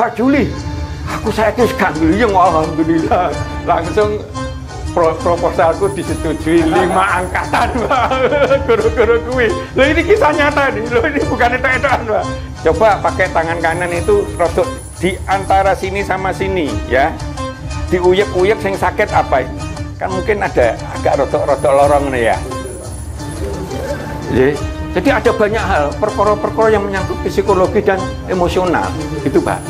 Mbak Juli, aku saiki wis gak gliyeng alhamdulillah. Langsung proposalku disetujui 5 angkatan, Pak. Guru-guru kuwi. Loh ini kisah nyata nih. Loh ini bukan etok-etokan, Pak. Coba pakai tangan kanan itu rodok di antara sini sama sini ya. Diuyek-uyek sing sakit apa ini? Kan mungkin ada agak rodok-rodok lorong nih ya. Jadi ada banyak hal, perkara-perkara yang menyangkut psikologi dan emosional, gitu Pak.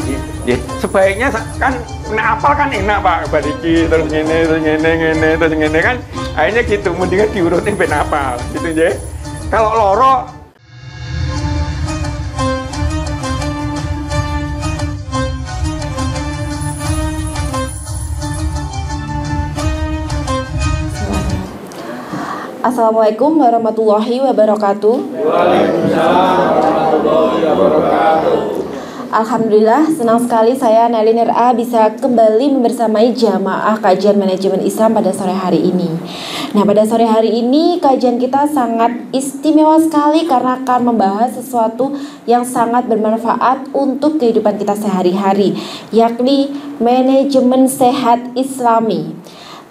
Ya, sebaiknya kan apal kan enak Pak, bariki terus ngene kan, akhirnya gitu, mendingan diurutin ben apal, gitu ya. Kalau loro Assalamualaikum warahmatullahi wabarakatuh. Waalaikumsalam warahmatullahi wabarakatuh. Alhamdulillah, senang sekali saya Nelly Nera bisa kembali membersamai jamaah kajian manajemen Islam pada sore hari ini. Nah, pada sore hari ini kajian kita sangat istimewa sekali karena akan membahas sesuatu yang sangat bermanfaat untuk kehidupan kita sehari-hari, yakni manajemen sehat Islami,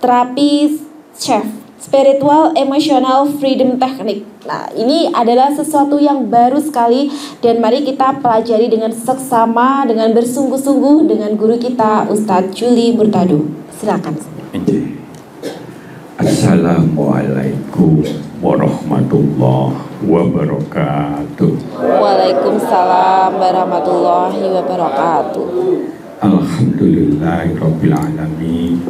terapi chef, spiritual emotional freedom technique. Nah, ini adalah sesuatu yang baru sekali dan mari kita pelajari dengan seksama, dengan bersungguh-sungguh dengan guru kita Ustadz Juli Murtado. Silakan. Assalamualaikum warahmatullahi wabarakatuh. Waalaikumsalam warahmatullahi wabarakatuh. Alhamdulillahirabbil alamin.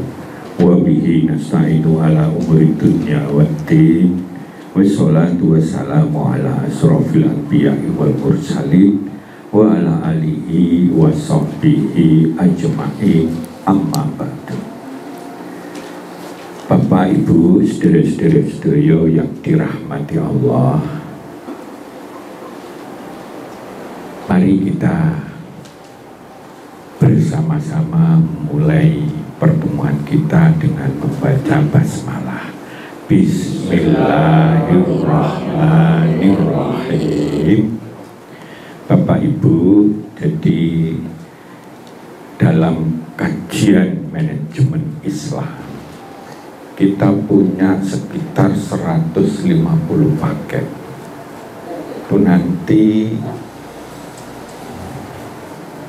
Wa bihi nasta'inu ala umuri dunya waddin. Wassalatu wassalamu ala asrofil anbiya'i wal mursalin wa ala alihi wa sahbihi ajma'in, amma ba'du. Bapak Ibu sedherek-sedherek sedaya yang dirahmati Allah, mari kita bersama-sama mulai pertemuan kita dengan membaca basmalah. Bismillahirrahmanirrahim. Bapak Ibu, jadi dalam kajian manajemen Islam kita punya sekitar 150 paket. Itu nanti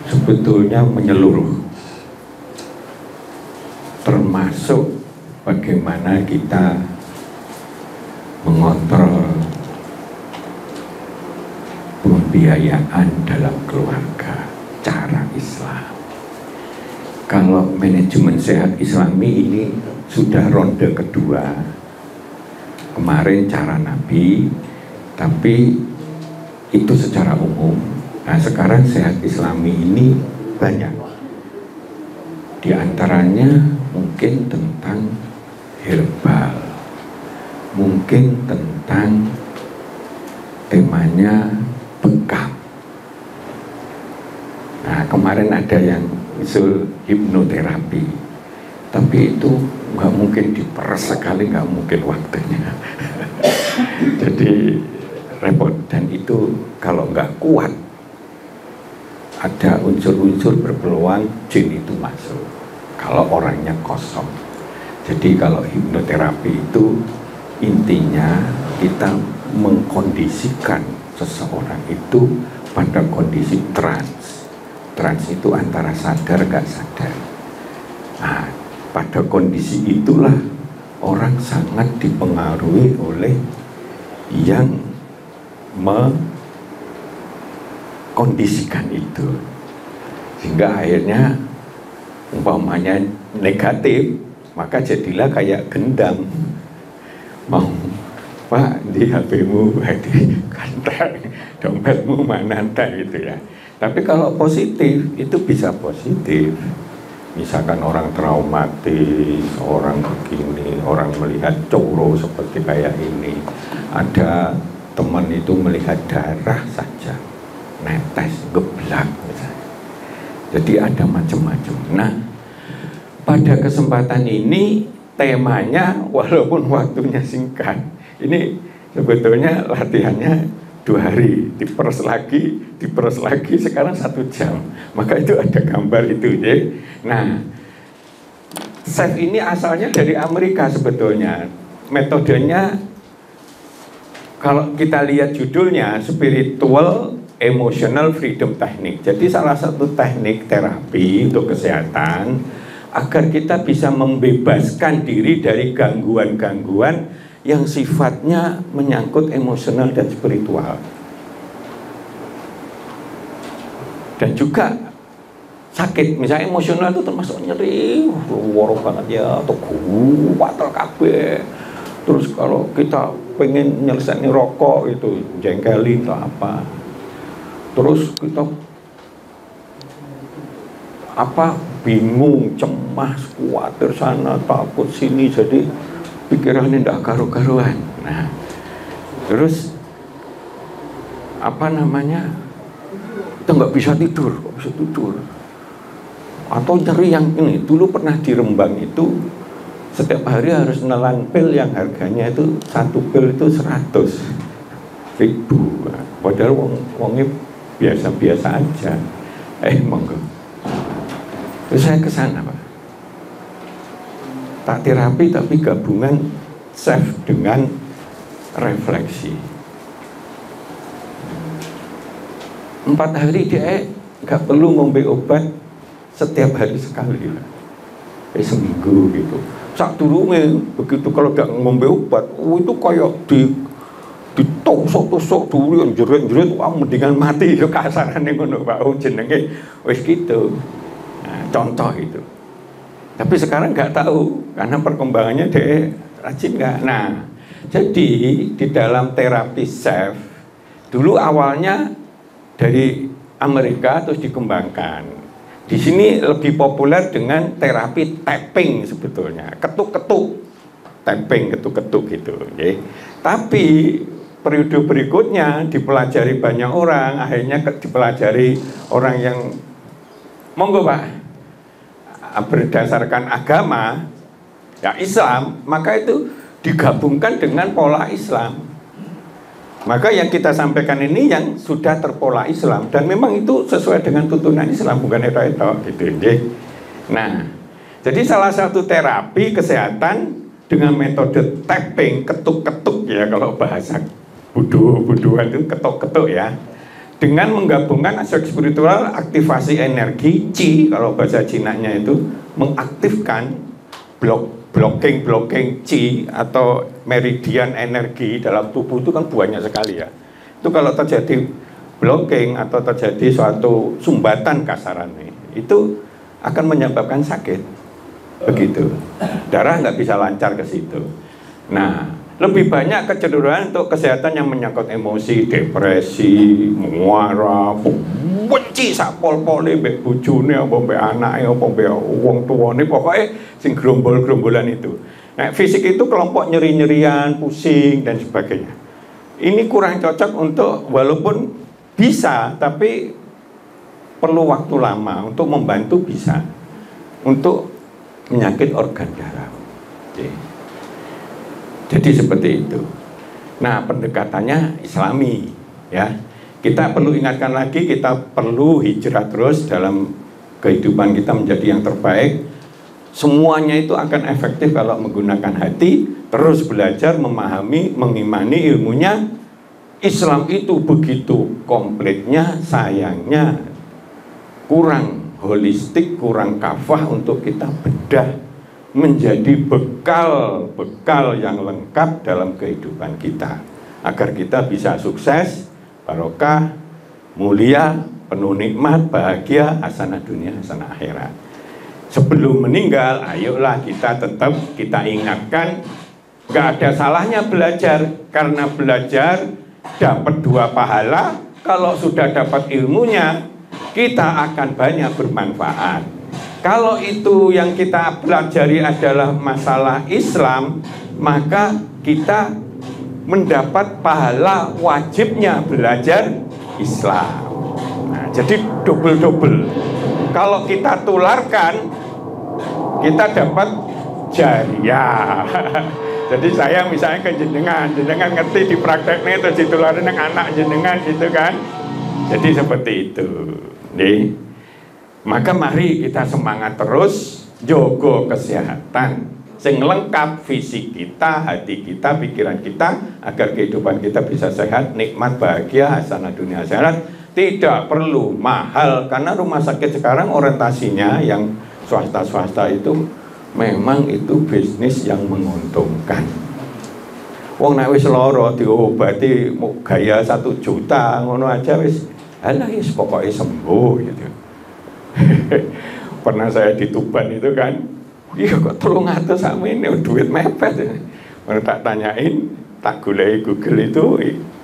sebetulnya menyeluruh, termasuk bagaimana kita mengontrol pembiayaan dalam keluarga cara Islam. Kalau manajemen sehat Islami ini sudah ronde kedua. Kemarin cara Nabi, tapi itu secara umum. Nah, sekarang sehat Islami ini banyak. Di antaranya mungkin tentang herbal, mungkin tentang temanya bekam. Nah, kemarin ada yang usul hipnoterapi, tapi itu nggak mungkin diperes sekali, nggak mungkin waktunya. Jadi repot, dan itu kalau nggak kuat ada unsur-unsur berpeluang jin itu masuk kalau orangnya kosong. Jadi kalau hipnoterapi itu intinya kita mengkondisikan seseorang itu pada kondisi trans. Trans itu antara sadar gak sadar. Nah, pada kondisi itulah orang sangat dipengaruhi oleh yang kondisikan itu, sehingga akhirnya umpamanya negatif, maka jadilah kayak gendam. Mau Pak, di HP-mu berarti kantek, dompetmu mana gitu ya. Tapi kalau positif itu bisa positif. Misalkan orang traumatis, orang begini, orang melihat coro seperti kayak ini. Ada teman itu melihat darah saja, netes, geblak misalnya. Jadi ada macam-macam. Nah, pada kesempatan ini temanya walaupun waktunya singkat, ini sebetulnya latihannya 2 hari, diperes lagi, sekarang 1 jam. Maka itu ada gambar itu ya. Nah, chef ini asalnya dari Amerika sebetulnya. Metodenya kalau kita lihat judulnya Spiritual Emotional Freedom Technique. Jadi salah satu teknik terapi untuk kesehatan agar kita bisa membebaskan diri dari gangguan-gangguan yang sifatnya menyangkut emosional dan spiritual. Dan juga sakit, misalnya emosional itu termasuk nyeri, woro banget ya, atau kuatel kabeh. Terus kalau kita pengen nyelesain rokok itu jengkelin atau apa. Terus kita bingung, cemas, khawatir sana, takut sini, jadi pikirannya ndak karu-karuan. Nah, terus kita nggak bisa tidur. Atau nyeri yang ini, dulu pernah di Rembang itu setiap hari harus nelan pil yang harganya itu 1 pil itu 100.000. Padahal wongnya biasa-biasa aja. Monggo. Terus saya ke sana, Pak. Tak terapi tapi gabungan chef dengan refleksi. 4 hari dia nggak perlu ngombe obat setiap hari sekali, seminggu gitu. Sak durunge begitu kalau gak ngombe obat, itu kayak ditusuk-tusuk dulu, jerit-jerit, mendingan mati ya kasarane ngono Pak, jenenge wis gitu. Nah, contoh itu. Tapi sekarang nggak tahu karena perkembangannya dia rajin nggak. Nah, jadi di dalam terapi chef dulu awalnya dari Amerika terus dikembangkan. Di sini lebih populer dengan terapi tapping sebetulnya, ketuk-ketuk, tapping, ketuk-ketuk gitu. Okay. Tapi periode berikutnya dipelajari banyak orang, akhirnya dipelajari orang yang monggo Pak, berdasarkan agama, ya Islam, maka itu digabungkan dengan pola Islam. Maka yang kita sampaikan ini yang sudah terpola Islam dan memang itu sesuai dengan tuntunan Islam, bukan etok-etok gitu. Nah, jadi salah satu terapi kesehatan dengan metode tapping, ketuk-ketuk ya kalau bahasa budu-buduan itu ketuk-ketuk ya. Dengan menggabungkan aspek spiritual, aktivasi energi Qi, kalau bahasa Cina-nya itu mengaktifkan blocking Qi atau meridian energi dalam tubuh itu kan banyak sekali ya. Itu kalau terjadi blocking atau terjadi suatu sumbatan kasarannya, itu akan menyebabkan sakit. Begitu. Darah nggak bisa lancar ke situ. Nah, lebih banyak kecenderungan untuk kesehatan yang menyangkut emosi, depresi, muara, benci sapol-pole mbek bojone apa mbek anake apa mbek wong tuane, pokoknya sing gerombol-gerombolan itu. Nah, fisik itu kelompok nyeri-nyerian, pusing dan sebagainya. Ini kurang cocok untuk, walaupun bisa tapi perlu waktu lama untuk membantu bisa untuk penyakit organ darah. Jadi seperti itu. Nah, pendekatannya Islami ya. Kita perlu ingatkan lagi, kita perlu hijrah terus dalam kehidupan kita menjadi yang terbaik. Semuanya itu akan efektif kalau menggunakan hati, terus belajar, memahami, mengimani ilmunya. Islam itu begitu komplitnya, sayangnya kurang holistik, kurang kafah untuk kita bedah menjadi bekal yang lengkap dalam kehidupan kita, agar kita bisa sukses, barokah, mulia, penuh nikmat, bahagia, hasanah dunia, hasanah akhirat. Sebelum meninggal, ayolah kita tetap kita ingatkan, gak ada salahnya belajar, karena belajar dapat 2 pahala. Kalau sudah dapat ilmunya, kita akan banyak bermanfaat. Kalau itu yang kita pelajari adalah masalah Islam, maka kita mendapat pahala wajibnya belajar Islam. Nah, jadi double-double. Kalau kita tularkan, kita dapat jariah. Jadi saya misalnya ke jenengan ngerti di prakteknya terus ditularin dengan anak jenengan gitu kan. Jadi seperti itu. Nih. Maka mari kita semangat terus jogo kesehatan sing lengkap fisik kita, hati kita, pikiran kita agar kehidupan kita bisa sehat, nikmat, bahagia, hasanah dunia akhirat. Tidak perlu mahal karena rumah sakit sekarang orientasinya yang swasta itu memang itu bisnis yang menguntungkan. Wong nek wis lara diobati gaya 1 juta ngono aja wis alah wis pokoke sembuh gitu. Pernah saya di Tuban itu kan, iya kok 300 sama ini duit mepet. Baru tak tanyain, tak gulai Google itu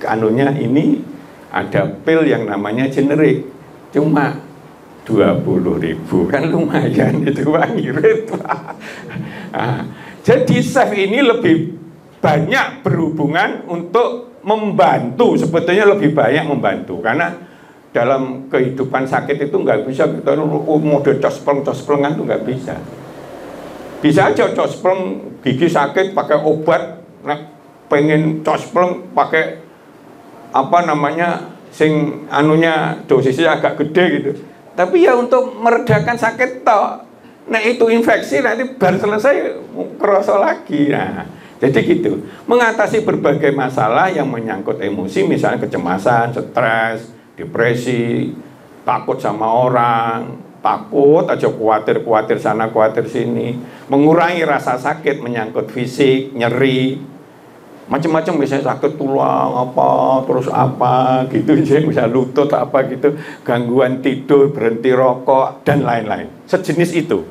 anunya ini ada pil yang namanya generik, cuma 20.000 kan lumayan itu Pak, ngirit Pak. Nah, jadi chef ini lebih banyak berhubungan untuk membantu, sebetulnya lebih banyak membantu karena dalam kehidupan sakit itu nggak bisa kita mode cosplang-cosplengan itu nggak bisa. Bisa aja cospleng gigi sakit pakai obat, nah, pengen cospleng pakai apa namanya sing anunya dosisnya agak gede gitu. Tapi ya untuk meredakan sakit toh. Nah itu infeksi nanti baru selesai kerasa lagi. Nah, jadi gitu. Mengatasi berbagai masalah yang menyangkut emosi, misalnya kecemasan, stres, depresi, takut sama orang, takut aja khawatir sana khawatir sini, mengurangi rasa sakit menyangkut fisik, nyeri, macam-macam, misalnya sakit tulang apa, terus apa gitu, bisa lutut apa gitu, gangguan tidur, berhenti rokok dan lain-lain, sejenis itu.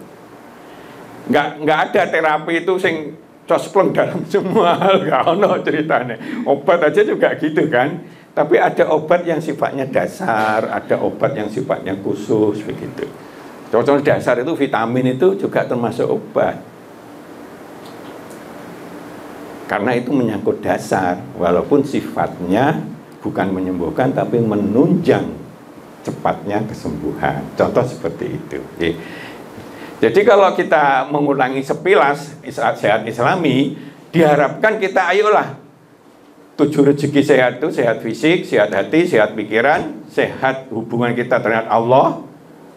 Nggak ada terapi itu sing cospleng dalam semua hal, nggak ono ceritanya. Obat aja juga gitu kan. Tapi ada obat yang sifatnya dasar, ada obat yang sifatnya khusus begitu. Contoh dasar itu vitamin itu juga termasuk obat. Karena itu menyangkut dasar, walaupun sifatnya bukan menyembuhkan tapi menunjang cepatnya kesembuhan. Contoh seperti itu. Jadi kalau kita mengulangi sepilas sehat Islami, diharapkan kita ayolah 7 rezeki sehat itu, sehat fisik, sehat hati, sehat pikiran, sehat hubungan kita terhadap Allah.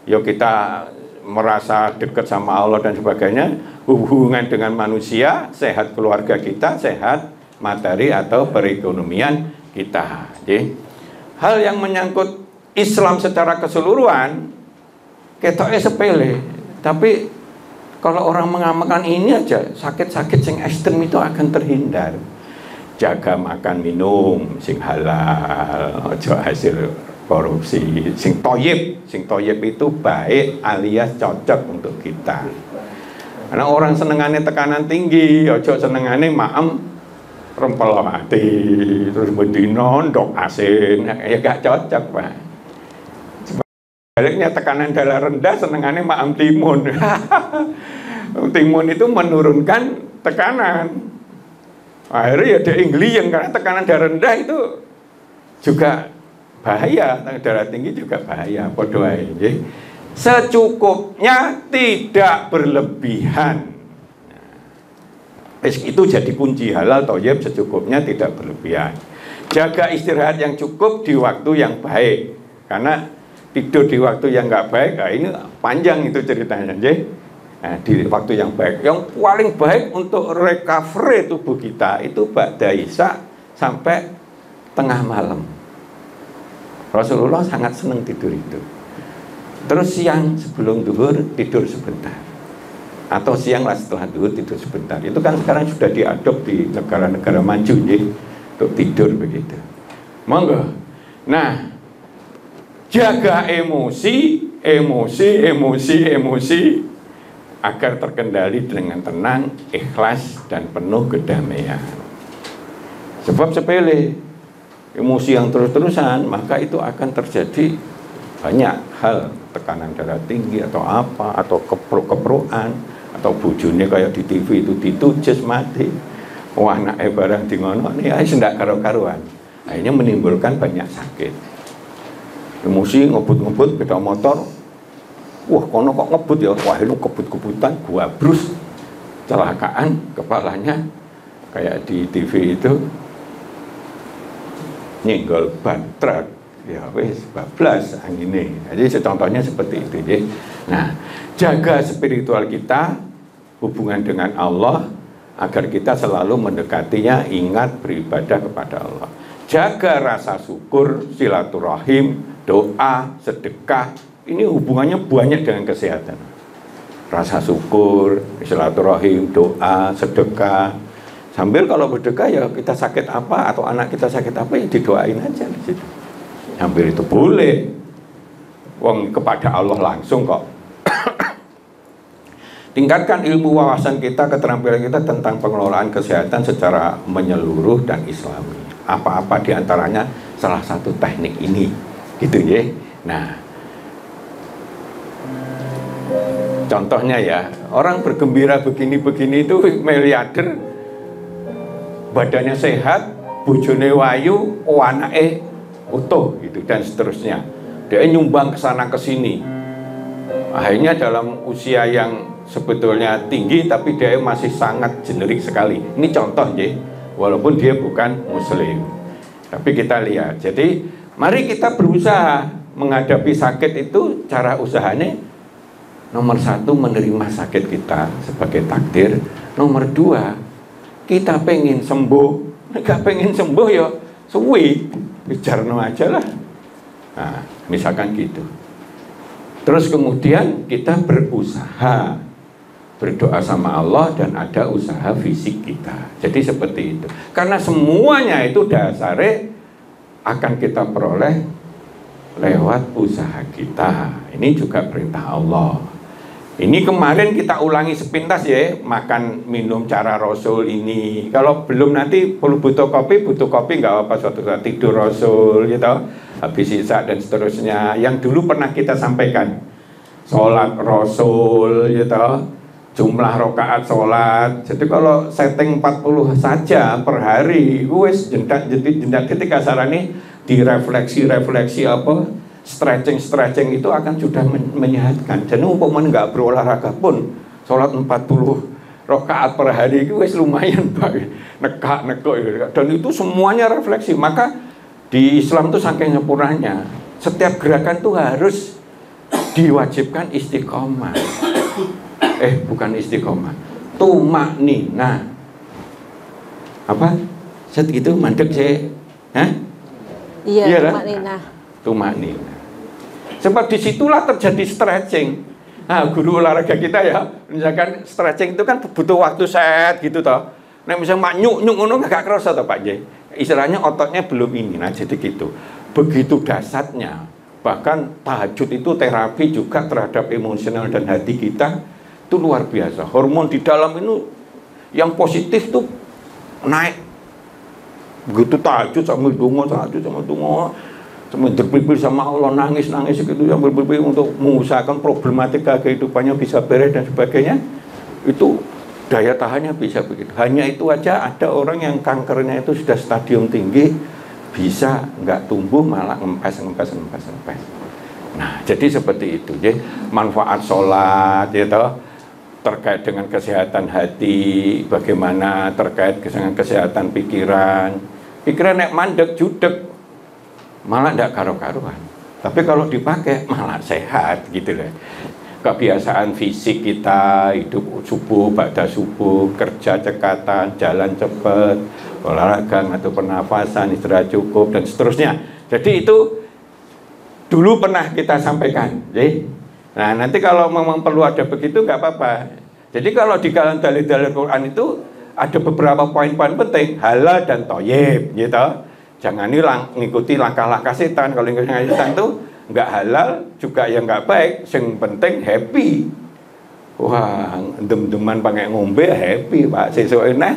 Yuk kita merasa dekat sama Allah dan sebagainya. Hubungan dengan manusia, sehat keluarga kita, sehat materi atau perekonomian kita. Jadi, hal yang menyangkut Islam secara keseluruhan, ketoknya sepele. Tapi kalau orang mengamalkan ini aja, sakit-sakit yang ekstrem itu akan terhindar. Jaga makan minum sing halal, ojo hasil korupsi, sing toyib itu baik alias cocok untuk kita. Karena orang senengannya tekanan tinggi, ojo senengannya maem rempel hati, terus bendino ndok asin, ya gak cocok Pak. Sebaliknya tekanan darah rendah senengannya maem timun. Timun itu menurunkan tekanan. Akhirnya ya ada yang karena tekanan darah rendah itu juga bahaya, darah tinggi juga bahaya. Podo ae. Secukupnya, tidak berlebihan. Itu jadi kunci halal thayyib, secukupnya tidak berlebihan. Jaga istirahat yang cukup di waktu yang baik. Karena tidur di waktu yang nggak baik, nah ini panjang itu ceritanya. Nah, di waktu yang baik, yang paling baik untuk recovery tubuh kita itu ba'da isya sampai tengah malam. Rasulullah sangat senang tidur itu. Terus siang sebelum zuhur tidur sebentar, atau siang lah setelah zuhur tidur sebentar. Itu kan sekarang sudah diadop di negara-negara maju ya, untuk tidur begitu. Monggo. Nah, jaga emosi agar terkendali dengan tenang, ikhlas, dan penuh kedamaian. Sebab sepele, emosi yang terus-terusan, maka itu akan terjadi banyak hal, tekanan darah tinggi atau apa, atau kepruk-keprukan, atau bujune kayak di TV itu ditujes mati. Wah, anake barang di ngono nih, ndak karo-karuan. Akhirnya menimbulkan banyak sakit. Emosi ngebut-ngebut beda motor. Wah, kono kok ngebut ya, wah ini kebut-kebutan, gua brus, celakaan, kepalanya kayak di TV itu nyenggol ban truk, ya wis bablas angine. Jadi contohnya seperti itu ya. Nah, jaga spiritual kita, hubungan dengan Allah agar kita selalu mendekatinya, ingat beribadah kepada Allah. Jaga rasa syukur, silaturahim, doa, sedekah. Ini hubungannya banyak dengan kesehatan. Rasa syukur, silaturahim, doa, sedekah. Sambil kalau bersedekah ya kita sakit apa atau anak kita sakit apa ya didoain aja di situ. Hampir itu boleh. Wong kepada Allah langsung kok. Tingkatkan ilmu wawasan kita, keterampilan kita tentang pengelolaan kesehatan secara menyeluruh dan islami. Apa-apa diantaranya salah satu teknik ini, gitu ya. Nah, contohnya ya, orang bergembira begini-begini itu miliarder, badannya sehat, bojone wayu, anake utuh gitu dan seterusnya. Dia nyumbang ke sana ke sini. Akhirnya dalam usia yang sebetulnya tinggi tapi dia masih sangat generik sekali. Ini contoh ya, walaupun dia bukan muslim. Tapi kita lihat. Jadi mari kita berusaha menghadapi sakit itu. Cara usahanya nomor 1 menerima sakit kita sebagai takdir. Nomor 2 kita pengen sembuh. Nggak pengen sembuh ya suwi, bicarno aja lah. Nah, misalkan gitu. Terus kemudian kita berusaha berdoa sama Allah dan ada usaha fisik kita. Jadi seperti itu. Karena semuanya itu dasarnya akan kita peroleh lewat usaha kita. Ini juga perintah Allah. Ini kemarin kita ulangi sepintas ya, makan minum cara Rasul ini. Kalau belum nanti perlu butuh kopi nggak apa-apa, suatu saat tidur Rasul gitu. Habis isya dan seterusnya. Yang dulu pernah kita sampaikan. Sholat Rasul gitu. Jumlah rakaat sholat. Jadi kalau setting 40 saja per hari, wes jendak ketika sarane direfleksi apa, stretching itu akan sudah menyehatkan. Jadi umpamanya nggak berolahraga pun sholat 40 rakaat per hari itu wes lumayan baik. Nekak dan itu semuanya refleksi. Maka di Islam itu saking sempurnanya, setiap gerakan tuh harus diwajibkan istiqomah. Bukan istiqomah, tumaknina. Apa? Set gitu mandek saya. Hah? Iya, tumaknina. Tumaknina. Sebab disitulah terjadi stretching. Nah, guru olahraga kita ya, misalkan stretching itu kan butuh waktu set gitu toh. Nah, misalnya mak nyuk ngono gak kerasa toh Pak J. Istilahnya ototnya belum ini. Nah, jadi gitu. Begitu dasarnya. Bahkan tahajud itu terapi juga terhadap emosional dan hati kita. Itu luar biasa. Hormon di dalam itu yang positif tuh naik. Begitu tahajud sambil dongo, sambil berpikir sama Allah, nangis gitu, sambil berpikir untuk mengusahakan problematika kehidupannya bisa beres dan sebagainya. Itu daya tahannya bisa begitu. Hanya itu aja ada orang yang kankernya itu sudah stadium tinggi, bisa nggak tumbuh malah ngempes. Nah, jadi seperti itu. Jadi manfaat sholat, gitu. Terkait dengan kesehatan hati, bagaimana terkait dengan kesehatan pikiran nek mandek judek malah tidak karu-karuan, tapi kalau dipakai malah sehat gitu loh. Kebiasaan fisik kita, hidup subuh, ba'da subuh, kerja cekatan, jalan cepat, olahraga atau pernafasan, istirahat cukup dan seterusnya. Jadi itu dulu pernah kita sampaikan, nah nanti kalau memang perlu ada begitu nggak apa-apa. Jadi kalau di dalam dalil-dalil Quran itu ada beberapa poin-poin penting, halal dan thayyib gitu. Jangan ngikuti langkah-langkah setan. Kalau ngikuti setan itu nggak halal juga yang nggak baik. Yang penting happy. Wah, dem-deman pakai ngombe happy Pak. Sesuk neh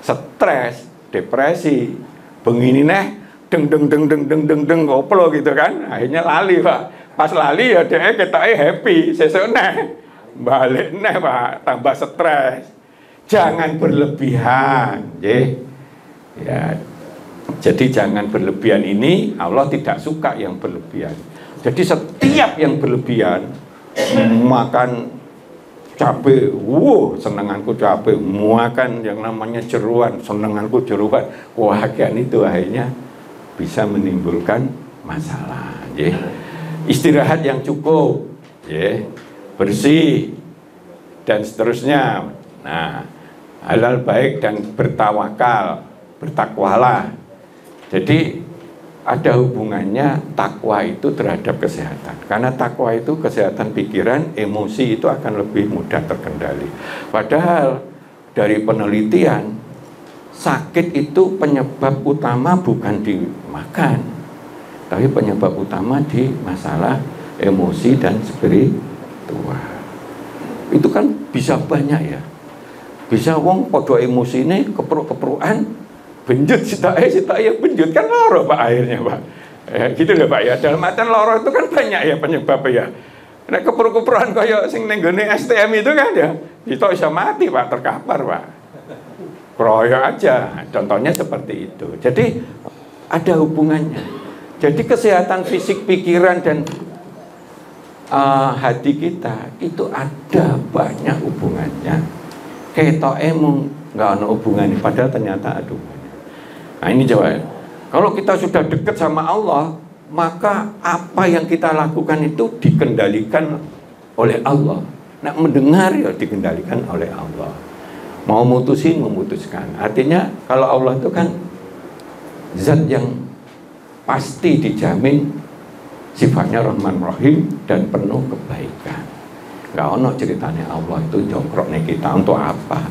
stres, depresi. Begini neh deng koplo gitu kan. Akhirnya lali Pak. Pas lali ya dia ketoke happy, sesuk neh balik neh Pak, tambah stres. Jangan berlebihan, ya. Jadi jangan berlebihan ini, Allah tidak suka yang berlebihan. Jadi setiap yang berlebihan, makan cabai, senenganku cabai, makan yang namanya jeruan, senenganku jeruan. Wah, kan itu akhirnya bisa menimbulkan masalah. Ya. Istirahat yang cukup, ya, bersih, dan seterusnya. Nah, halal baik dan bertawakal, bertakwalah. Jadi ada hubungannya takwa itu terhadap kesehatan. Karena takwa itu kesehatan pikiran, emosi itu akan lebih mudah terkendali. Padahal dari penelitian, sakit itu penyebab utama bukan dimakan, tapi penyebab utama di masalah emosi dan spiritual. Itu kan bisa banyak ya. Bisa wong podo emosi ini keperuk-keperukan, benjut sita ya benjut kan loro Pak akhirnya Pak. Gitu loh Pak ya. Dalam artian loro itu kan banyak ya penyebabnya ya. Nek keperuk-keperukan kaya sing ning gone STM itu kan ya, itu bisa mati Pak, terkapar Pak. Kroyo aja. Contohnya seperti itu. Jadi ada hubungannya. Jadi kesehatan fisik, pikiran dan hati kita itu ada banyak hubungannya. Ketok emang nggak ada hubungannya, padahal ternyata ada hubungannya. Nah ini jawab. Kalau kita sudah dekat sama Allah, maka apa yang kita lakukan itu dikendalikan oleh Allah. Nah mendengar ya dikendalikan oleh Allah. Mau mutusin, memutuskan. Artinya kalau Allah itu kan zat yang pasti dijamin sifatnya Rahman Rahim dan penuh kebaikan. Nggak ono ceritanya Allah itu jongkrok nih kita untuk apa?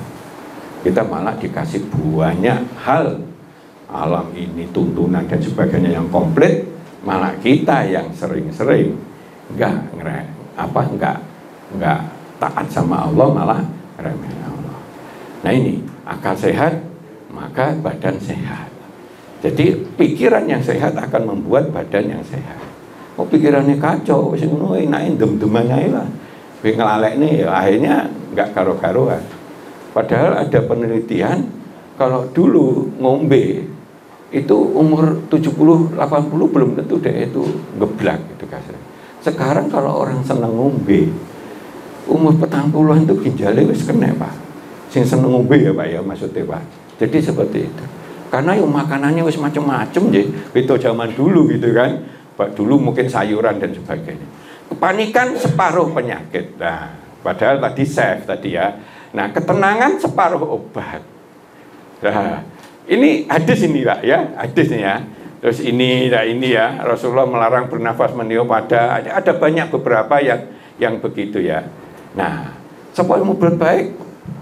Kita malah dikasih banyak hal alam ini, tuntunan dan sebagainya yang komplit, malah kita yang sering-sering nggak taat sama Allah, malah remeh Allah. Nah ini akal sehat maka badan sehat. Jadi pikiran yang sehat akan membuat badan yang sehat. Oh pikirannya kacau, wis ngono enake dem-deman ae lah. Wis ngelalek nih akhirnya nggak karo-karuan. Padahal ada penelitian kalau dulu ngombe itu umur 70-80 belum tentu dia itu geblak gitu kasar. Sekarang kalau orang seneng ngombe umur 40-an itu ginjalnya wis kena Pak. Sing seneng ngombe ya Pak ya maksudnya Pak. Jadi seperti itu. Karena yang makanannya wis macam-macam ya, itu zaman dulu gitu kan. Pak dulu mungkin sayuran dan sebagainya. Kepanikan separuh penyakit. Nah, padahal tadi safe tadi ya. Nah, ketenangan separuh obat. Nah, ini hadis ini Pak ya, hadisnya ya. Terus ini ya, Rasulullah melarang bernafas meniup ada banyak beberapa yang begitu ya. Nah, supaya mau berbuat baik,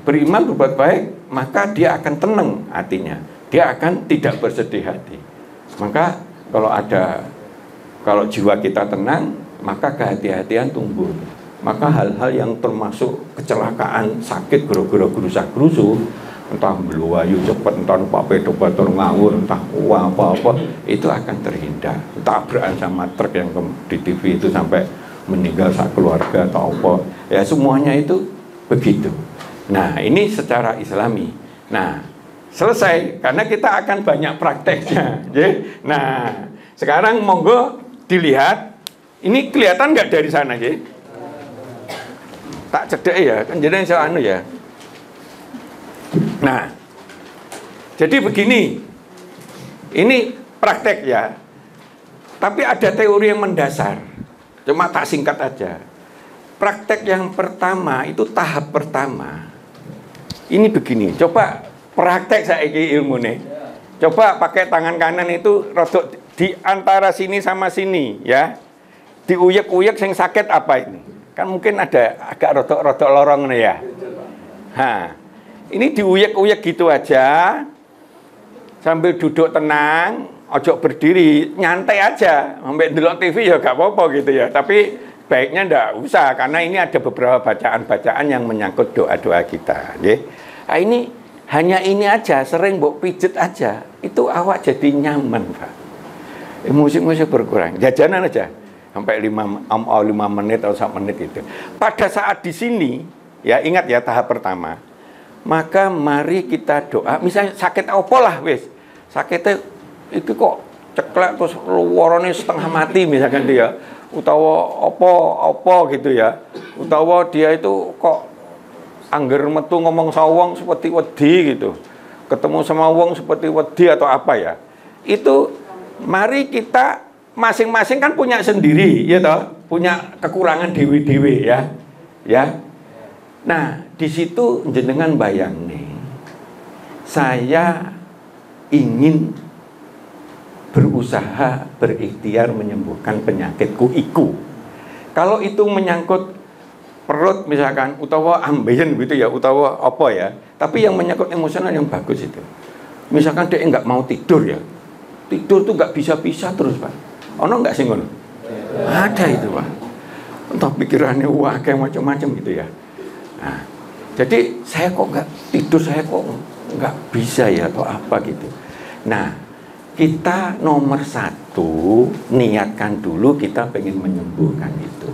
beriman berbuat baik, maka dia akan tenang hatinya. Dia akan tidak bersedih hati. Maka kalau jiwa kita tenang, maka kehati-hatian tumbuh. Maka hal-hal yang termasuk kecelakaan, sakit, gerusak-gerusu, entah meluayu cepat, entah pedo-pedo ngawur, entah apa-apa, itu akan terhindar. Tabrakan sama truk yang di TV itu sampai meninggal sak keluarga atau apa. Ya semuanya itu begitu. Nah ini secara Islami. Nah selesai, karena kita akan banyak prakteknya. Nah sekarang monggo dilihat. Ini kelihatan nggak dari sana, ya? Tak cedek ya, kan jadi saya anu ya. Nah, jadi begini. Ini praktek ya. Tapi ada teori yang mendasar. Cuma tak singkat aja. Praktek yang pertama itu tahap pertama. Ini begini. Coba praktek saiki ilmu nih. Coba pakai tangan kanan itu rodok di antara sini sama sini ya. Diuyek-uyek yang sakit apa ini? Kan mungkin ada agak rodok-rodok lorong nih ya. Nah, ini diuyek-uyek gitu aja. Sambil duduk tenang, ojo berdiri, nyantai aja. Sampai ndelok TV ya gak apa-apa gitu ya. Tapi baiknya ndak usah karena ini ada beberapa bacaan-bacaan yang menyangkut doa-doa kita, nggih. Nah, ini hanya ini aja, sering mbok pijet aja. Itu awak jadi nyaman, Pak. Musik-musik berkurang. Jajanan aja. Sampai 5 menit atau 1 menit itu. Pada saat di sini, ya ingat ya tahap pertama. Maka mari kita doa, misalnya sakit apa lah wis. Sakitnya itu kok ceklek terus luarane setengah mati misalkan dia. Utawa apa gitu ya. Utawa dia itu kok angger metu ngomong sama wong seperti wedi gitu. Ketemu sama wong seperti wedi atau apa ya. Itu mari kita masing-masing kan punya sendiri ya toh, punya kekurangan dewe-dewe ya. Ya. Nah, di situ jenengan bayang nih. Saya ingin berusaha berikhtiar menyembuhkan penyakitku iku. Kalau itu menyangkut perut misalkan, utawa ambeien gitu ya, utawa apa ya, tapi yang menyangkut emosional yang bagus itu. Misalkan dia nggak mau tidur ya, tidur tuh nggak bisa-bisa terus Pak. Ono nggak sih ngono? Ada itu Pak. Entah pikirannya wah kayak macam-macam gitu ya. Nah, jadi saya kok nggak tidur, saya kok nggak bisa ya atau apa gitu. Nah, kita nomor satu niatkan dulu kita pengen menyembuhkan itu.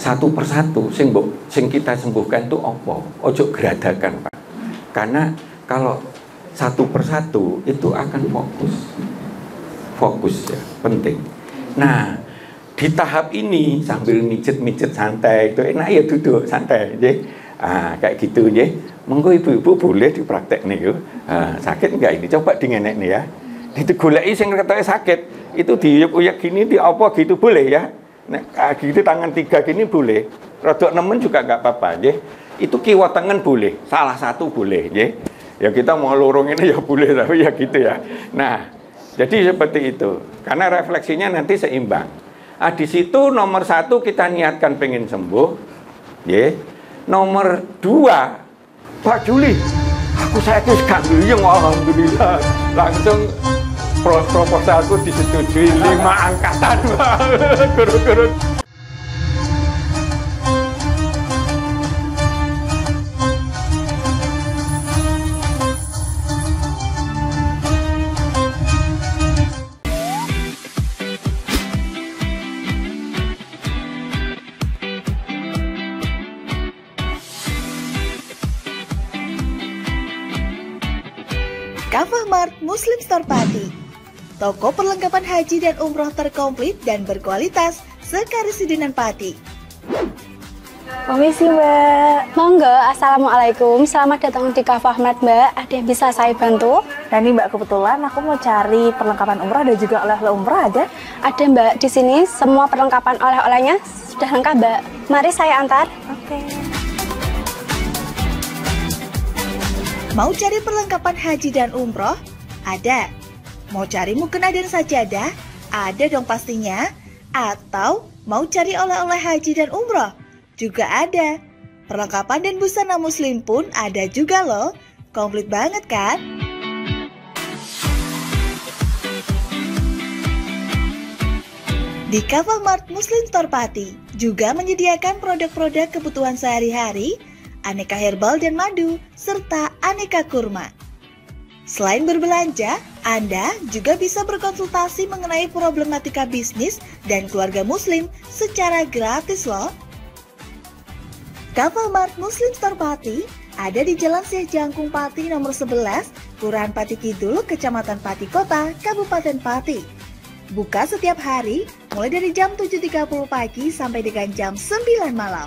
Satu persatu sing kita sembuhkan itu apa? Ojo geradakan Pak. Karena kalau satu persatu itu akan fokus ya, penting. Nah, di tahap ini sambil mijet-mijet santai itu enak ya, duduk santai ya. Kayak gitu ya. Monggo ibu-ibu boleh dipraktek nih. Sakit enggak ini? Coba dingenek nih ya. Itu goleki sing ketoke sakit, itu diuyek-uyek gini di apa gitu boleh ya. Nek gitu tangan 3 gini boleh. Rodok nemen juga enggak apa-apa nggih. Itu kiwa tengen boleh, salah satu boleh nggih. Ya kita mau lorong ini ya boleh, tapi ya gitu ya. Nah, jadi seperti itu. Karena refleksinya nanti seimbang. Di situ nomor 1 kita niatkan pengen sembuh. Nggih. Nomor 2, Pak Juli, saya itu gandeng alhamdulillah. Langsung proposalku disetujui 5 angkatan, Pak. Guru-guru. Kafah Mart Muslim Store Pati, toko perlengkapan haji dan umroh terkomplit dan berkualitas sekarisidenan Pati. Permisi Mbak. Monggo, Assalamualaikum. Selamat datang di Kafah Mart Mbak. Ada yang bisa saya bantu? Nah ini Mbak, kebetulan aku mau cari perlengkapan umroh dan juga oleh-oleh umroh ada? Ada Mbak, di sini semua perlengkapan oleh-olehnya sudah lengkap Mbak. Mari saya antar. Oke. Mau cari perlengkapan haji dan umroh? Ada. Mau cari mukena dan sajadah? Ada dong pastinya. Atau mau cari oleh-oleh haji dan umroh? Juga ada. Perlengkapan dan busana muslim pun ada juga loh. Komplit banget kan? Di Kafah Mart Muslim Store Pati juga menyediakan produk-produk kebutuhan sehari-hari, aneka herbal dan madu, serta aneka kurma. Selain berbelanja, Anda juga bisa berkonsultasi mengenai problematika bisnis dan keluarga muslim secara gratis loh. Kafah Mart Muslim Store Pati ada di Jalan Syekh Jangkung Pati nomor 11, Kelurahan Pati Kidul, Kecamatan Pati Kota, Kabupaten Pati. Buka setiap hari mulai dari jam 7.30 pagi sampai dengan jam 9 malam.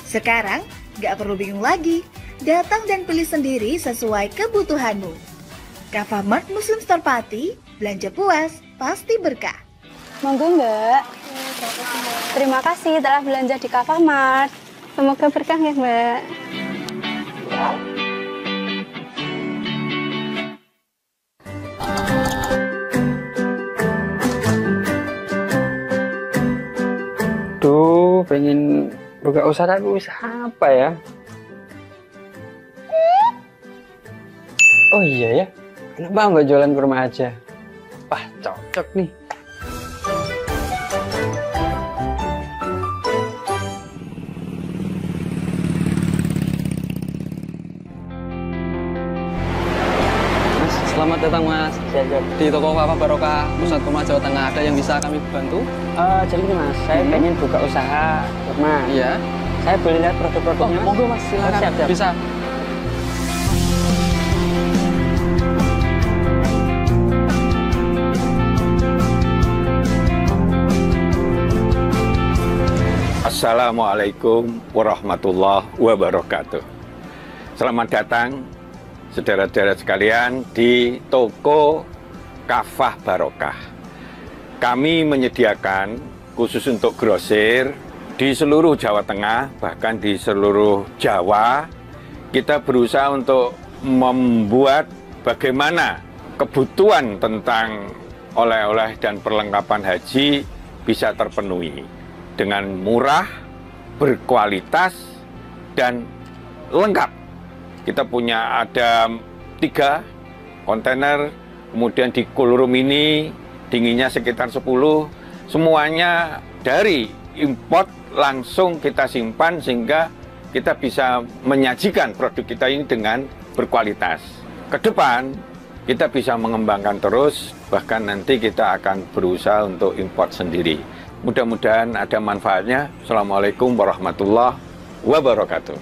Sekarang, gak perlu bingung lagi. Datang dan pilih sendiri sesuai kebutuhanmu. Kafah Mart Muslim Store Pati, belanja puas, pasti berkah. Monggo Mbak. Terima kasih telah belanja di Kafah Mart. Semoga berkah ya Mbak. Tuh, pengen buka usaha, tapi usaha apa ya? Oh iya ya, kenapa nggak jualan kurma aja? Wah, cocok nih. Mas, selamat datang Mas. Di toko Kafah Barokah Pusat Kurma Jawa Tengah, ada yang bisa kami bantu? Jadi gini Mas, saya pengen buka usaha kurma. Iya. Saya boleh lihat produk-produknya Mas? Monggo Mas, silakan. Siap. Bisa. Assalamualaikum warahmatullahi wabarakatuh. Selamat datang saudara-saudara sekalian di toko Kafah Barokah. Kami menyediakan khusus untuk grosir di seluruh Jawa Tengah, bahkan di seluruh Jawa. Kita berusaha untuk membuat bagaimana kebutuhan tentang oleh-oleh dan perlengkapan haji bisa terpenuhi dengan murah, berkualitas, dan lengkap. Kita punya ada 3 kontainer, kemudian di cool room ini dinginnya sekitar 10, semuanya dari import langsung kita simpan sehingga kita bisa menyajikan produk kita ini dengan berkualitas. Ke depan kita bisa mengembangkan terus, bahkan nanti kita akan berusaha untuk import sendiri. Mudah-mudahan ada manfaatnya. Assalamualaikum warahmatullahi wabarakatuh.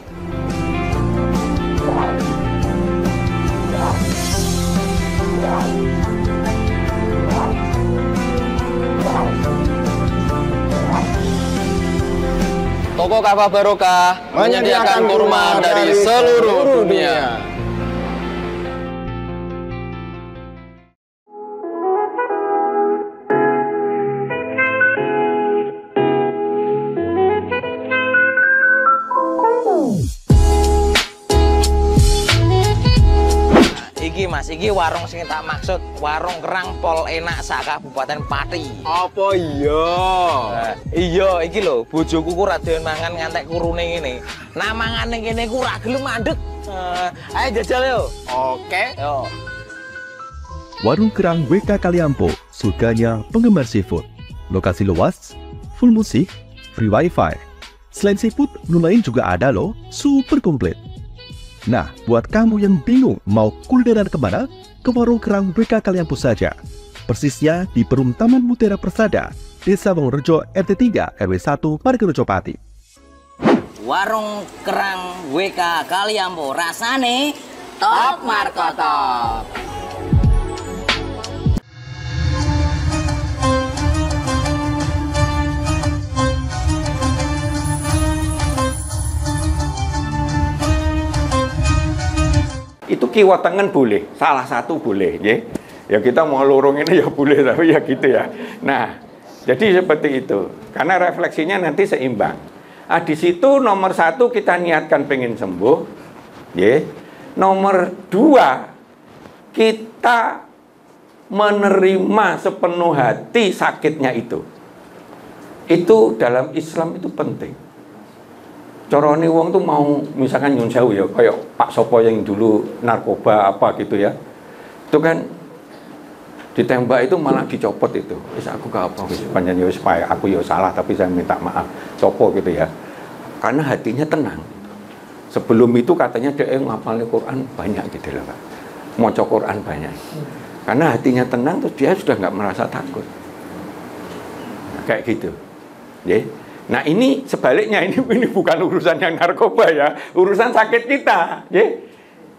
Toko Kafah Barokah menyediakan kurma dari seluruh dunia. Iki Mas, iki warung sing tak maksud, warung kerang pol enak sak Kabupaten Pati. Apa iya? Iya, iki lho, bojoku ku ra doyan mangan ngantek kurune ngene. Nah mangane kene ku ra gelem mandeg. Ayo jajal yo. Oke. Yo. Warung Kerang WK Kaliampo, surganya penggemar seafood. Lokasi luas, full musik, free wifi. Selain seafood, menu lain juga ada loh, super komplit. Nah, buat kamu yang bingung mau kulineran kemana, ke Warung Kerang WK Kaliampo saja. Persisnya di Perum Taman Mutiara Persada, Desa Wongrejo RT 3 RW 1 Margorejo Pati. Warung Kerang WK Kaliampo, rasane top markotop. Itu kiwa tengen boleh, salah satu boleh, ya. Ya kita mau lorong ini ya boleh, tapi ya gitu ya. Nah, jadi seperti itu. Karena refleksinya nanti seimbang. Ah, di situ nomor 1 kita niatkan pengen sembuh, ya. Nomor 2 kita menerima sepenuh hati sakitnya itu. Itu dalam Islam itu penting. Corone wong tuh mau misalkan nyun sewu ya, kayak Pak Sopo yang dulu narkoba apa gitu ya. Itu kan ditembak itu malah dicopot itu. Wis aku gak apa wis panjenengan ya wis aku ya salah tapi saya minta maaf. Sopo gitu ya. Karena hatinya tenang. Sebelum itu katanya dia ngapal Quran banyak gitu loh, Pak. Maca Quran banyak. Karena hatinya tenang terus dia sudah nggak merasa takut. Nah, kayak gitu. Ya. Nah ini sebaliknya, ini bukan urusan yang narkoba ya, urusan sakit kita, ya.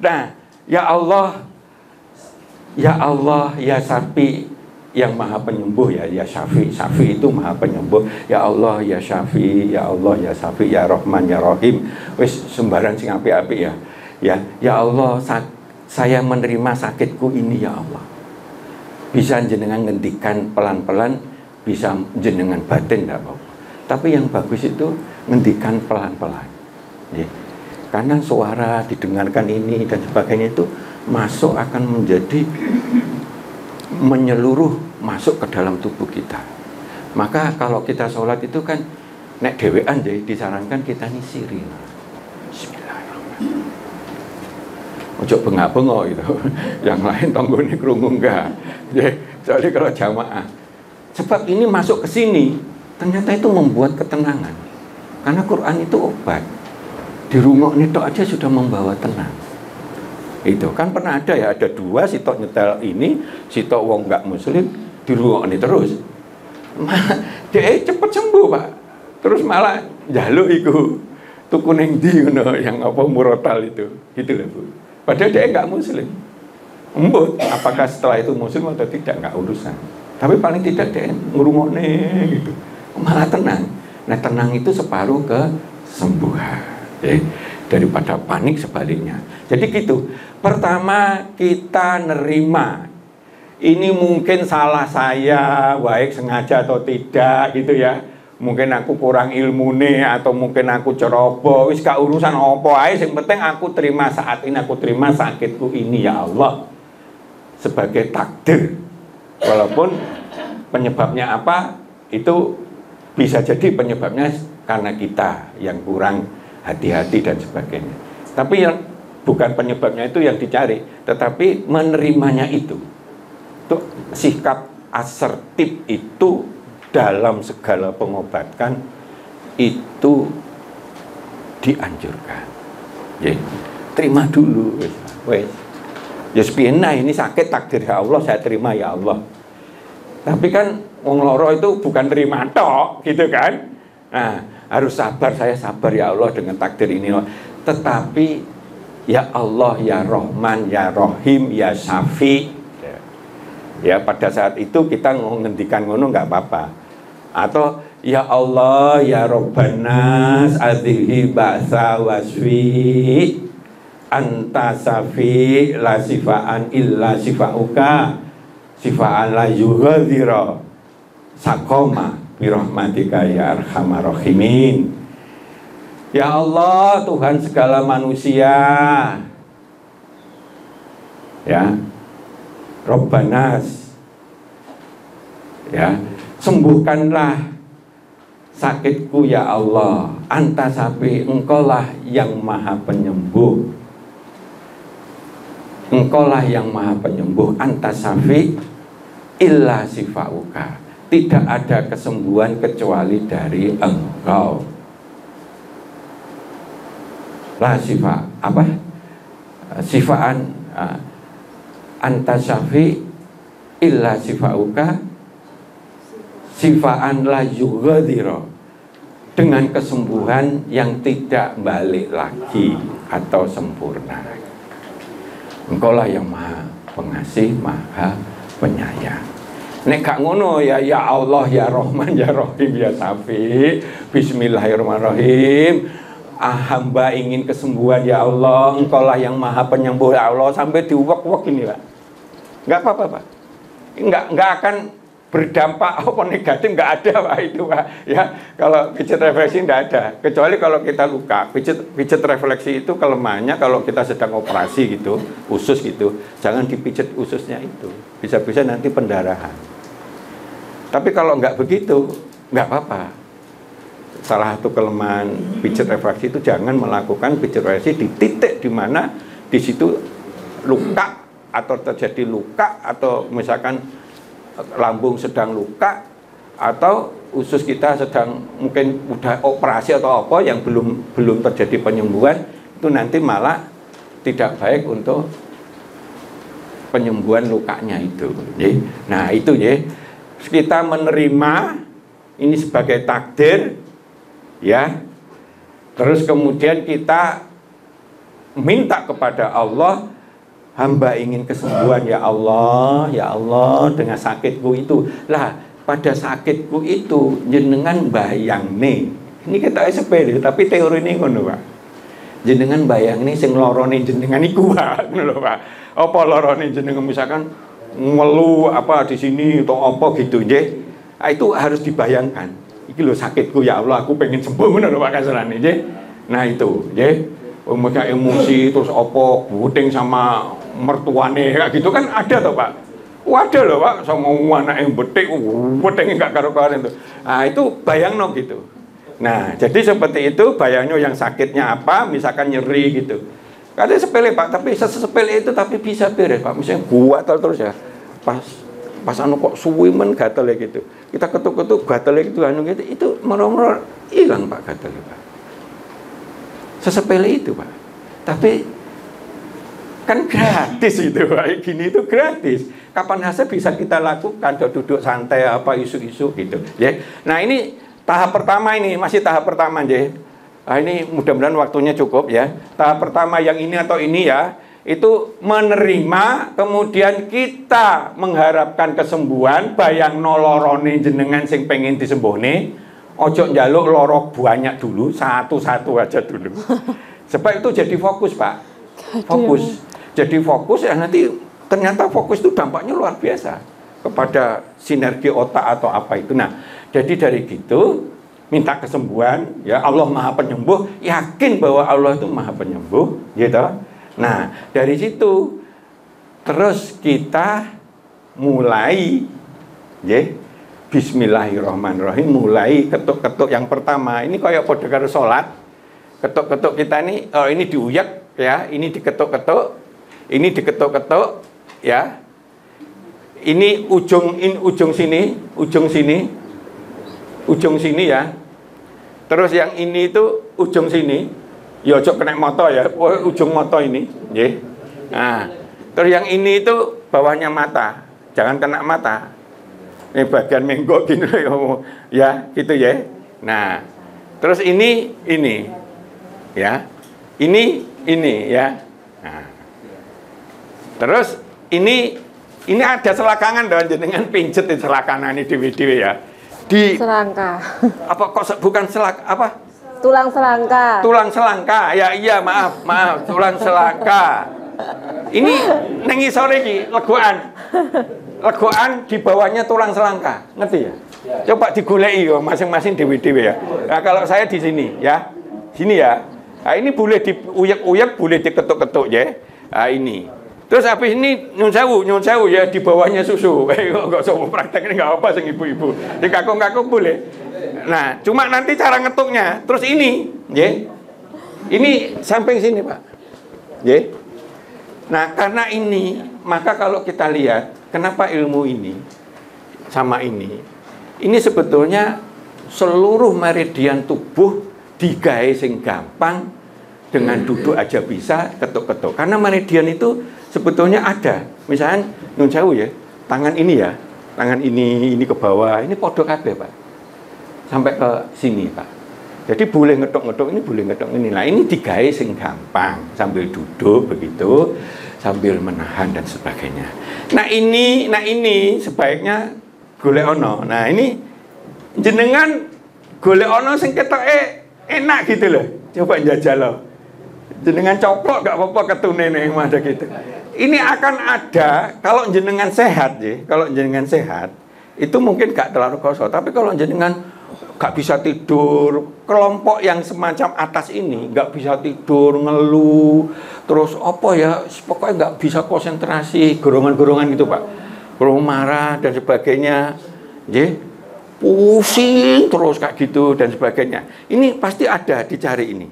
Nah, ya Allah, ya Syafi yang maha penyembuh ya Syafi, Syafi itu maha penyembuh, ya Allah, ya Syafi, ya Allah, ya Syafi, ya Rahman, ya Rahim, wis sembarang sing apik-apik ya, ya Allah, saya menerima sakitku ini ya Allah, bisa jenengan ngendikan pelan-pelan, bisa jenengan batin enggak apa. Tapi yang bagus itu ngendikan pelan-pelan, ya. Karena suara didengarkan ini dan sebagainya itu masuk akan menjadi menyeluruh masuk ke dalam tubuh kita. Maka kalau kita sholat itu kan nek dewean jadi disarankan kita nyisiri. Bismillahirrahmanirrahim. Ojo bengak-bengok itu. Yang lain tonggone krungu enggak. Ya, soalnya kalau jamaah. Sebab ini masuk ke sini. Ternyata itu membuat ketenangan. Karena Quran itu obat. Di rungok nitok aja sudah membawa tenang. Itu kan pernah ada ya, ada 2 sitok nyetel ini, sitok wong nggak muslim di rungok ini terus. Dia cepet sembuh, Pak. Terus malah jaluk iku tuku ning ndi ngono yang apa murotal itu. Gitu loh, Bu. Padahal dia nggak muslim. Embut, apakah setelah itu muslim atau tidak nggak urusan. Tapi paling tidak dia ngrungokne gitu. Malah tenang. Nah, tenang itu separuh kesembuhan. Daripada panik sebaliknya. Jadi gitu. Pertama kita nerima. Ini mungkin salah saya, baik sengaja atau tidak gitu ya. Mungkin aku kurang ilmu nih, atau mungkin aku ceroboh, wis gak urusan apa ae, yang penting aku terima saat ini, aku terima sakitku ini ya Allah sebagai takdir. Walaupun penyebabnya apa, itu bisa jadi penyebabnya karena kita yang kurang hati-hati dan sebagainya. Tapi yang bukan penyebabnya itu yang dicari, tetapi menerimanya itu sikap asertif itu dalam segala pengobatan itu dianjurkan. Ya, terima dulu, wes. Ya sepiena ini sakit takdir ya Allah, saya terima ya Allah. Tapi kan wong loro itu bukan terima tok, gitu kan? Nah, harus sabar, saya sabar ya Allah dengan takdir ini. Tetapi ya Allah, ya Rahman, ya Rahim, ya Syafi. Ya pada saat itu kita ngendikan ngono nggak apa-apa. Atau ya Allah, ya Rabbanas, adhihi ba'sa wasfi anta safi la sifaan illa sifauka sifaan la yughadhira sakoma birahmatika ya arhamar rahimin. Ya Allah, Tuhan segala manusia, ya Rabbanas, ya sembuhkanlah sakitku ya Allah. Anta sapi, engkaulah yang maha penyembuh, engkaulah yang maha penyembuh. Anta safi illa sifauka, tidak ada kesembuhan kecuali dari engkau. La sifa apa? Sifaan anta syafi illa sifauka sifaan la yughadhira, dengan kesembuhan yang tidak balik lagi atau sempurna. Engkaulah yang maha pengasih, maha penyayang. Nek gak ngono ya Allah, ya Rahman, ya Rahim, ya Syafi, bismillahirrahmanirrahim. Hamba ingin kesembuhan ya Allah, engkaulah yang maha penyembuh ya Allah, sampai diuwek-uwek ini Pak. Enggak apa-apa Pak. Enggak akan berdampak apa negatif, enggak ada Pak itu Pak. Ya, kalau pijat refleksi enggak ada. Kecuali kalau kita luka. Pijat refleksi itu kelemahannya kalau kita sedang operasi gitu, usus gitu, jangan dipijat ususnya itu. Bisa-bisa nanti pendarahan. Tapi kalau enggak begitu, enggak apa-apa. Salah satu kelemahan pijat refleksi itu jangan melakukan pijat refleksi di titik di mana di situ luka atau terjadi luka, atau misalkan lambung sedang luka, atau usus kita sedang mungkin udah operasi atau apa yang belum terjadi penyembuhan, itu nanti malah tidak baik untuk penyembuhan lukanya itu. Nah itu ya, kita menerima ini sebagai takdir. Ya, terus kemudian kita minta kepada Allah, hamba ingin kesembuhan ya Allah dengan sakitku itu. Lah pada sakitku itu jenengan bayang nih, ini kita sepele tapi teori ini ngono Pak. Jenengan bayang nih sing lorone jenengan iku Pak, ngono Pak. Apa lorone jenengan misalkan ngelu apa di sini atau apa gitu nggih. Nah, itu harus dibayangkan. Iki lho sakitku ya Allah, aku pengen sembuh ngono lho Pak kasarane nggih. Nah itu nggih. Mereka emosi terus apa buting sama mertuane kayak gitu kan ada toh Pak. Ada loh Pak sama anak yang betik, betiknya enggak karo-karo itu. Nah itu bayangno gitu. Nah jadi seperti itu, bayangno yang sakitnya apa, misalkan nyeri gitu. Kadang sepele Pak, tapi sepele itu tapi bisa beres Pak. Misalnya gua terus ya pas anu kok suwi men gatel gitu. Kita ketuk-ketuk gatel gitu anu gitu, itu merong-merong hilang Pak gatel Pak. Sesepele itu Pak. Tapi kan gratis itu Pak. Gini itu gratis. Kapan saja bisa kita lakukan, duduk santai apa isu-isu gitu, ya. Nah, ini tahap pertama, ini masih tahap pertama, ya. Nah, ini mudah-mudahan waktunya cukup ya. Tahap pertama yang ini atau ini ya, itu menerima, kemudian kita mengharapkan kesembuhan, bayang nolorone jenengan sing pengen disembuhne, Ojo njaluk loro banyak dulu, satu-satu aja dulu. Sebab itu jadi fokus, Pak. Fokus. Jadi fokus ya nanti ternyata fokus itu dampaknya luar biasa kepada sinergi otak atau apa itu. Nah, jadi dari gitu minta kesembuhan, ya Allah Maha Penyembuh, yakin bahwa Allah itu Maha Penyembuh, gitu. Nah, dari situ terus kita mulai, ya. Bismillahirrahmanirrahim, mulai ketuk-ketuk yang pertama. Ini kayak pada karo salat. Ketuk-ketuk kita ini, oh ini diuyak ya, ini diketuk-ketuk, ini diketuk-ketuk ya. Ini ujung sini, ujung sini ya. Terus yang ini itu ujung sini. Ya ojo kena moto ya. Oh, ujung moto ini, nggih. Nah, terus yang ini itu bawahnya mata. Jangan kena mata. Ini bagian menggok gini ya, gitu ya. Nah, terus ini ya. Ini ya. Nah. Terus ini ada selakangan dong, jenengan pinjet di selakangan ini dewe-dewe ya. Di selangka. Apa kok bukan apa? Tulang selangka. Tulang selangka. Ya iya, maaf, tulang selangka. Ini nang isore iki legokan. Legokan di bawahnya tulang selangka, ngerti ya? Coba digoleki yo masing-masing dewe-dewe ya. Nah, kalau saya di sini ya. Sini ya. Nah, ini boleh diuyak-uyak, boleh diketuk-ketuk ya. Nah, ini. Terus habis ini nyun sewu ya di bawahnya susu. Kok sopo praktek ini enggak apa sing ibu-ibu. Dikakung-kakung boleh. Nah, cuma nanti cara ngetuknya. Terus ini, ya. Ini samping sini, Pak. Ya. Nah, karena ini, maka kalau kita lihat kenapa ilmu ini sama ini sebetulnya seluruh meridian tubuh digawe sing gampang, dengan duduk aja bisa, ketuk-ketuk. Karena meridian itu sebetulnya ada. Misalnya nyun sewu ya, tangan ini ya, tangan ini ke bawah, ini podo kabeh, Pak. Sampai ke sini, Pak. Jadi boleh ngetuk-ngetuk ini, boleh ngetuk ini. Nah, ini digawe sing gampang, sambil duduk begitu, sambil menahan dan sebagainya. Nah ini sebaiknya golek ono. Nah, ini jenengan golek ono sing ketoke enak gitu loh. Coba njajal loh. Jenengan coplok gak apa-apa ketune ning ada gitu. Ini akan ada kalau jenengan sehat ya. Kalau jenengan sehat itu mungkin gak terlalu kosong, tapi kalau jenengan gak bisa tidur, kelompok yang semacam atas ini gak bisa tidur, ngeluh, terus apa ya, pokoknya gak bisa konsentrasi, golongan-golongan gitu Pak, golongan marah dan sebagainya, pusing terus kayak gitu dan sebagainya. Ini pasti ada, dicari ini.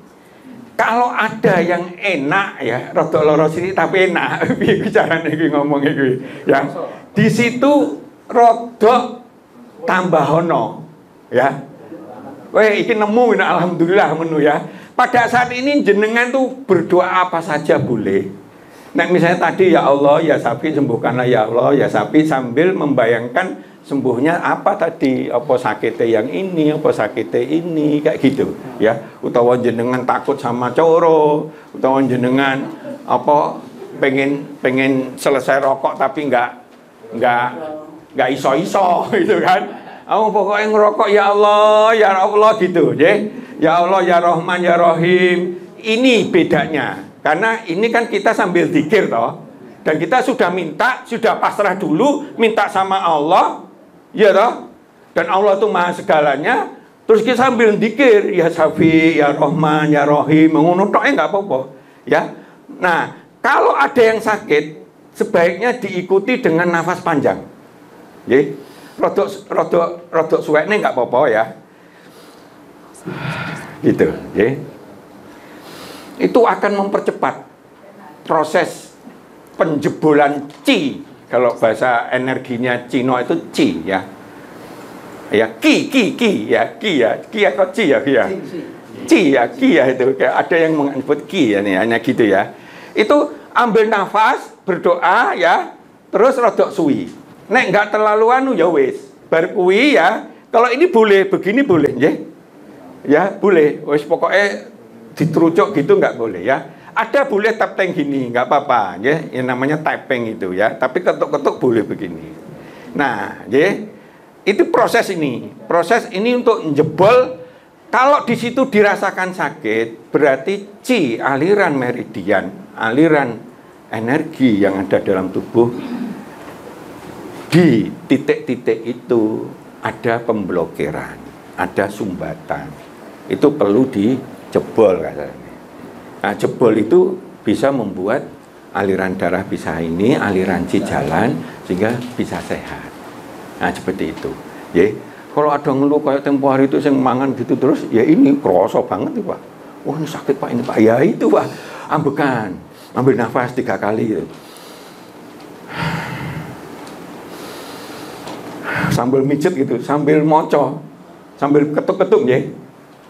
Kalau ada yang enak ya, rodok loro sini tapi enak, bicaranya ngomong iki ya. Di situ rodok tambahono ya. Weh, iki nemu alhamdulillah menu ya. Pada saat ini jenengan tuh berdoa apa saja boleh. Nah, misalnya tadi ya Allah ya Safi sembuhkanlah ya Allah ya Safi, sambil membayangkan sembuhnya apa tadi, apa sakitnya yang ini, apa sakitnya ini, kayak gitu ya. Utawa jenengan takut sama coro, utawa jenengan apa pengen selesai rokok tapi nggak iso gitu kan. Pokoknya ngerokok ya Allah gitu, ya Allah ya Rahman ya Rahim. Ini bedanya, karena ini kan kita sambil zikir toh, dan kita sudah pasrah dulu, minta sama Allah, ya toh, dan Allah itu maha segalanya. Terus kita sambil zikir ya Safi ya Rahman ya Rahim, ngono tok nggak apa-apa, ya. Nah, kalau ada yang sakit, sebaiknya diikuti dengan nafas panjang, rodok suwekne nggak apa-apa ya, gitu, itu akan mempercepat proses penjebolan Qi. Kalau bahasa energinya Cina itu Qi ya, Qi atau Qi ya, Qi ya itu kayak ada yang menyebut Qi ya nih, hanya gitu ya. Itu ambil nafas, berdoa ya, terus rodok suwi. Nek nggak terlalu ya wis, bar kuwi ya. Kalau ini boleh, begini boleh, ya boleh. Wis pokoknya diterucuk gitu nggak boleh ya. Ada boleh tapping gini, nggak apa-apa, yang namanya tapping itu ya. Tapi ketuk-ketuk boleh begini. Nah, itu proses ini untuk jebol. Kalau di situ dirasakan sakit, berarti chi, aliran meridian, aliran energi yang ada dalam tubuh, di titik-titik itu ada pemblokiran, ada sumbatan. Itu perlu dijebol katanya. Nah, jebol itu bisa membuat aliran darah bisa ini, aliran chi jalan sehingga bisa sehat. Nah, seperti itu. Ya. Kalau ada ngeluh kayak tempo hari itu yang mangan gitu terus, ya ini kerasa banget Pak. Wah ini sakit Pak, ini Pak. Ya itu Pak, ambekan, ambil nafas 3 kali gitu. Sambil mijet gitu, sambil moco, sambil ketuk-ketuk ya.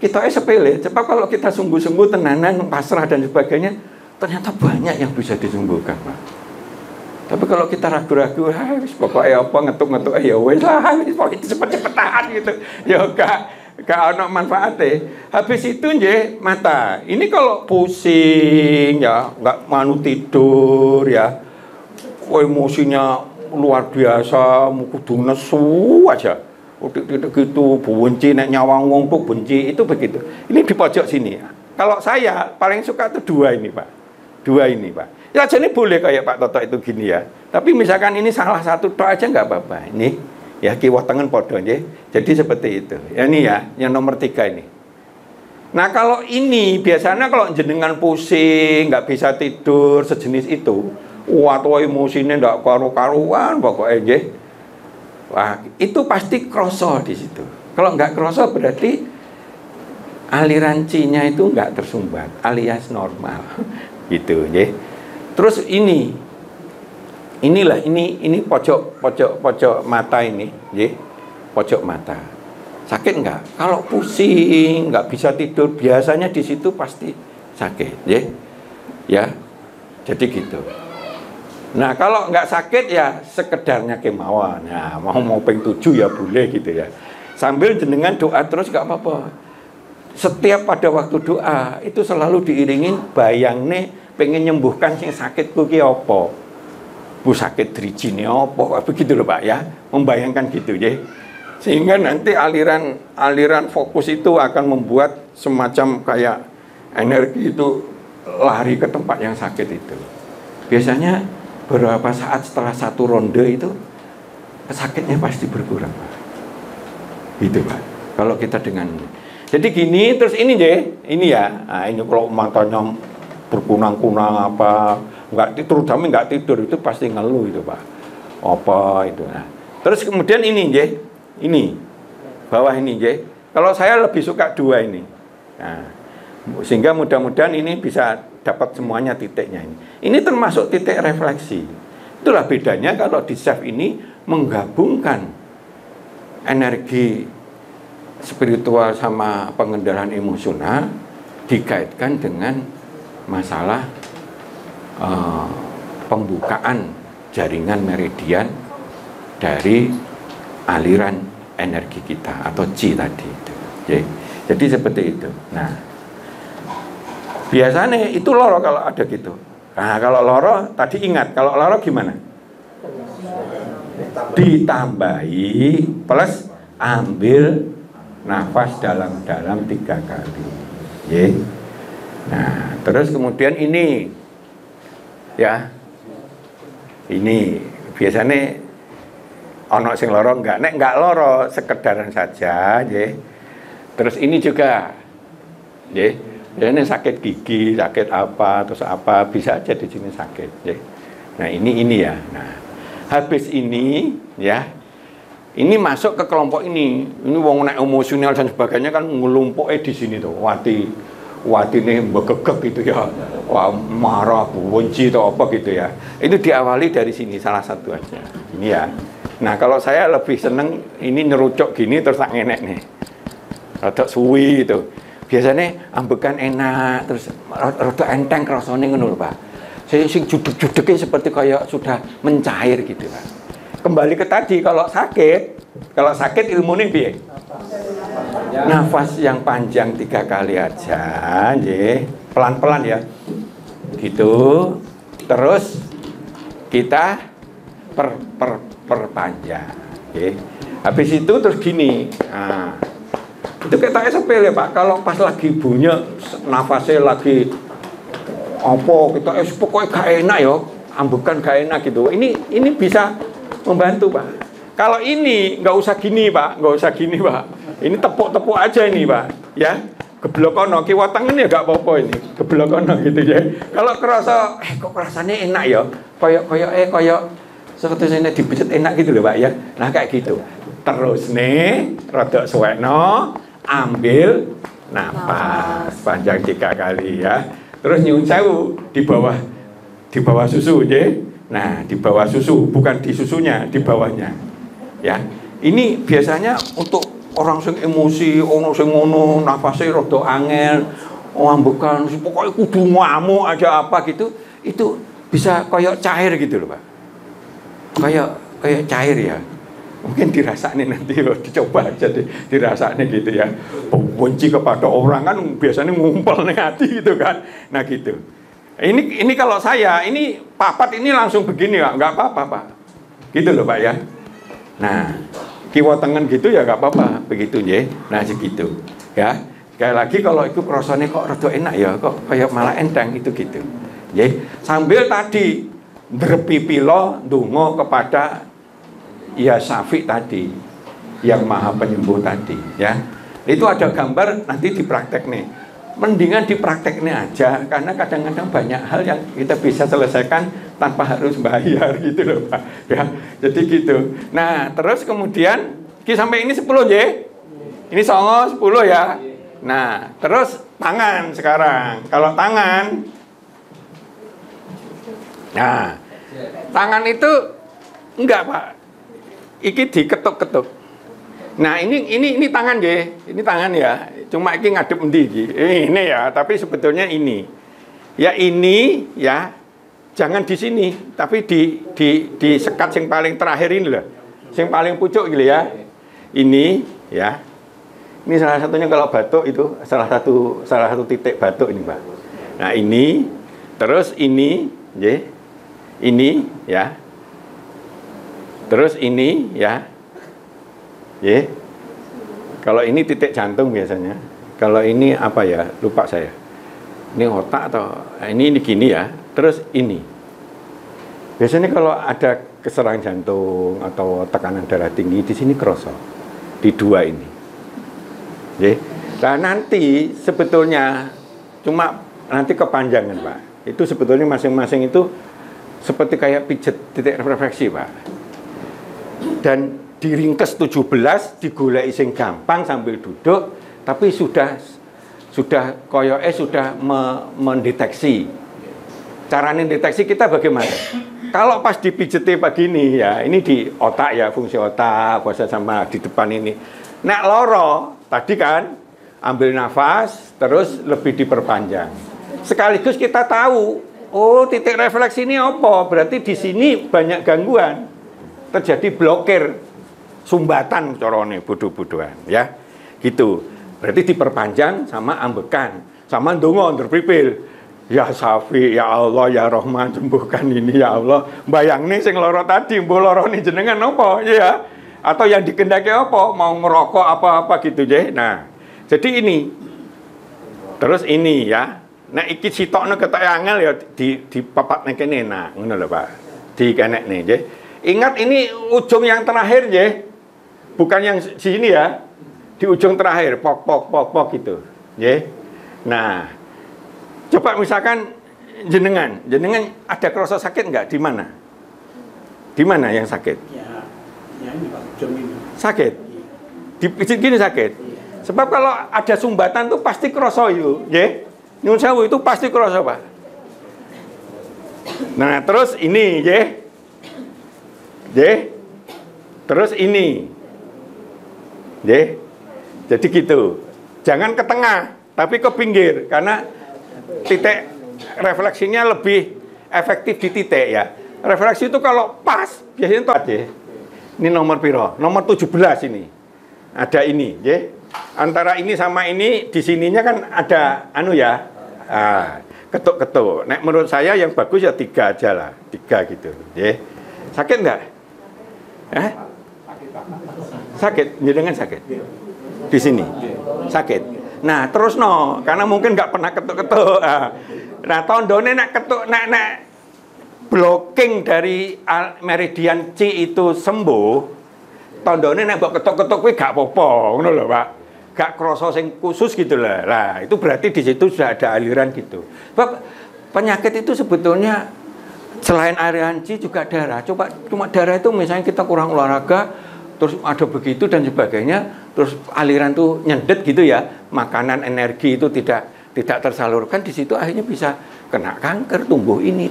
Kita sepele, sebab kalau kita sungguh-sungguh tenanan, pasrah dan sebagainya, ternyata banyak yang bisa disembuhkan Pak. Tapi kalau kita ragu-ragu, pokoknya apa ngetuk-ngetuk, ya wes lah, pokoknya cepet-cepetan gitu, ya gak ada manfaatnya. Habis itu nje mata, ini kalau pusing ya, nggak mau tidur ya, emosinya luar biasa, kudu nesu aja, gitu, benci, nek nyawang wong tuh benci, itu begitu. Ini di pojok sini. Kalau saya paling suka tuh 2 ini Pak, 2 ini Pak. Ya jadi boleh kayak Pak Toto itu gini ya. Tapi misalkan ini salah satu tok aja nggak apa-apa. Ini ya kiwah tangan podo ya. Jadi seperti itu. Ya ini ya, yang nomor 3 ini. Nah kalau ini biasanya kalau jenengan pusing, nggak bisa tidur sejenis itu, atau emosinya nggak karu-karuan pokoknya ya. Wah itu pasti kroso di situ. Kalau nggak kroso berarti aliran chi-nya itu nggak tersumbat, alias normal, gitu ya. Terus inilah ini pojok mata ini, ya, pojok mata. Sakit nggak? Kalau pusing, nggak bisa tidur, biasanya di situ pasti sakit, ya, ya. Jadi gitu. Nah kalau nggak sakit ya sekedarnya kemauan. Nah mau peng 7 ya boleh gitu ya. Sambil jenengan doa terus nggak apa-apa. Setiap pada waktu doa itu selalu diiringin bayangne pengen nyembuhkan sing sakit ki apa. Bu sakit drijine apa, begitu loh Pak ya. Membayangkan gitu ya. Sehingga nanti aliran fokus itu akan membuat semacam kayak energi itu lari ke tempat yang sakit itu. Biasanya beberapa saat setelah 1 ronde itu sakitnya pasti berkurang Pak. Gitu Pak. Kalau kita dengan jadi gini terus ini deh, ini ya. Nah, ini kalau matanya berkunang-kunang apa, terutama nggak tidur itu pasti ngeluh itu Pak. Apa itu. Nah, terus kemudian ini deh, ini bawah ini deh. Kalau saya lebih suka 2 ini. Nah, sehingga mudah-mudahan ini bisa dapat semuanya titiknya ini. Ini termasuk titik refleksi. Itulah bedanya kalau di chef ini menggabungkan energi spiritual sama pengendalian emosional dikaitkan dengan masalah pembukaan jaringan meridian dari aliran energi kita atau chi tadi itu. Jadi seperti itu. Nah, biasanya itu loro kalau ada gitu. Nah, kalau loro tadi ingat, kalau loro gimana? Ditambahi plus ambil nafas dalam-dalam 3 kali. Ya. Nah, terus kemudian ini ya. Ini biasanya ono sing loro enggak loro, sekedaran saja, ya. Terus ini juga ya. Biasanya sakit gigi, sakit apa, terus apa, bisa aja di sini sakit, ya. Nah, ini ya. Nah, habis ini ya. Ini masuk ke kelompok ini. Ini wong nek emosional dan sebagainya kan ngelumpuknya di sini tuh. Watine begegek gitu ya. Wah, marah, benci atau apa gitu ya. Itu diawali dari sini salah satu aja. Ini ya. Nah, kalau saya lebih seneng ini nyerucuk gini terus tak ngenek nih. Rada suwi gitu. Biasanya ambekan enak terus rada enteng rasane ngono lho, Pak. Saya sing judek-judeke seperti kayak sudah mencair gitu, Pak. Kembali ke tadi, kalau sakit ilmunya piye? Nafas yang panjang 3 kali aja, pelan-pelan ya, gitu. Terus kita perpanjang, Habis itu terus gini. Nah, itu kita sepele Pak. Kalau pas lagi bunyi nafasnya lagi apa kita pokoknya gak enak ya, ambekan gak enak gitu. Ini bisa membantu Pak. Kalau ini nggak usah gini Pak, nggak usah gini Pak. Ini tepuk-tepuk aja ini Pak, ya. Geblokono kiwa tangan ya gak apa-apa ini. Geblokono gitu ya. Kalau kerasa kok rasanya enak ya. Kayak seperti ini dibejet enak gitu loh Pak ya. Nah kayak gitu. Terus nih rodok suwekno, ambil napas panjang 3 kali ya. Terus nyuwun sewu di bawah susu ya. Nah, di bawah susu, bukan di susunya, di bawahnya. Ya. Ini biasanya untuk orang sing emosi, ono sing ngono, nafasnya rada angel, ambekan, pokoknya kudu ngamuk aja apa gitu, itu bisa kayak cair gitu loh Pak. Kayak cair ya. Mungkin dirasaknya nanti dicoba aja dirasaknya gitu ya. Benci kepada orang kan biasanya ngumpul nih hati gitu kan. Nah gitu. Ini kalau saya, ini papat ini langsung begini Pak, nggak apa-apa Pak. Gitu loh Pak ya. Nah, kiwa tangan gitu ya nggak apa-apa, begitu ya. Nah segitu, ya. Sekali lagi kalau itu rasanya kok rada enak ya, kok kayak malah enteng itu gitu. Ya, sambil tadi berpipilo ndonga kepada ya Syafi tadi, yang maha penyembuh tadi, ya. Itu ada gambar nanti dipraktek nih. Mendingan diprakteknya aja, karena kadang-kadang banyak hal yang kita bisa selesaikan tanpa harus bayar gitu loh Pak. Ya, jadi gitu. Nah, terus kemudian sampai ini 10 ya. Ini songo 10 ya. Nah, terus tangan sekarang. Kalau tangan, nah, tangan itu enggak Pak. Iki diketuk-ketuk. Nah, ini tangan ya. Ini tangan ya. Cuma iki ngadep endi iki. Ini ya, tapi sebetulnya ini. Ya ini ya. Jangan di sini, tapi di sekat yang paling terakhir ini loh. Yang paling pucuk gitu ya. Ini ya. Ini salah satunya kalau batuk itu salah satu titik batuk ini, Pak. Nah, ini terus ini, ya. Ini ya. Terus ini ya. Ya. Kalau ini titik jantung biasanya. Kalau ini apa ya? Lupa saya. Ini otak atau ini gini ya. Terus ini. Biasanya kalau ada keserangan jantung atau tekanan darah tinggi di sini kerasa. Di dua ini. Ya. Nah, nanti sebetulnya cuma nanti kepanjangan, Pak. Itu sebetulnya masing-masing itu seperti kayak pijet titik refleksi, Pak. Dan diringkes 17, digoleki sing gampang sambil duduk, tapi sudah koyoke sudah mendeteksi. Caranya deteksi kita bagaimana? Kalau pas dipijeti begini ya, ini di otak ya, fungsi otak, kuasa sama di depan ini. Nek loro, tadi kan ambil nafas, terus lebih diperpanjang. Sekaligus kita tahu, oh titik refleksi ini apa? Berarti di sini banyak gangguan, terjadi blokir. Sumbatan corone bodoh-bodohan ya gitu. Berarti diperpanjang sama ambekan sama ndonga ndrepipil. Ya Syafi, ya Allah, ya Rahman, sembuhkan ini ya Allah. Bayangne sing lara tadi mbok larane jenengan apa ya? Atau yang dikendaki apa? Mau ngerokok apa-apa gitu ya. Nah, jadi ini. Terus ini ya. Nek iki sitokno ketok angel ya di papat nek kene. Nah, ngono lho Pak. Di kenek nih nggih. Ingat ini ujung yang terakhir nggih. Bukan yang sini ya, di ujung terakhir, pok gitu, ya. Nah, coba misalkan jenengan ada kerasa sakit nggak? Di mana? Di mana yang sakit? Ya ini Pak, ujung ini. Sakit? Dipijit gini sakit? Sebab kalau ada sumbatan tuh pasti kerasa itu, ya. Nyun sewu itu pasti kerasa Pak. Nah, terus ini, ya. Terus ini. Ya, jadi gitu. Jangan ke tengah, tapi ke pinggir, karena titik refleksinya lebih efektif di titik ya. Refleksi itu kalau pas, biasanya itu ada. Ini nomor piro? Nomor 17 ini. Ada ini, ya. Antara ini sama ini, di sininya kan ada anu ya. Ketuk-ketuk. Nek menurut saya yang bagus ya 3 aja lah, 3 gitu, ya. Sakit enggak? Sakit, jenengan sakit. Di sini. Sakit. Nah, terus no, karena mungkin nggak pernah ketuk-ketuk. Nah, tondone nek ketuk nek blocking dari meridian C itu sembuh, tondone nek mbok ketuk-ketuk kuwi gak apa-apa, ngono lho, Pak. Gak krasa sing khusus gitu lah. Lah, itu berarti di situ sudah ada aliran gitu. Sebab penyakit itu sebetulnya selain aliran C juga darah. Coba cuma darah itu misalnya kita kurang olahraga, terus ada begitu dan sebagainya, terus aliran tuh nyendet gitu ya, makanan energi itu tidak tersalurkan, di situ akhirnya bisa kena kanker, tumbuh ini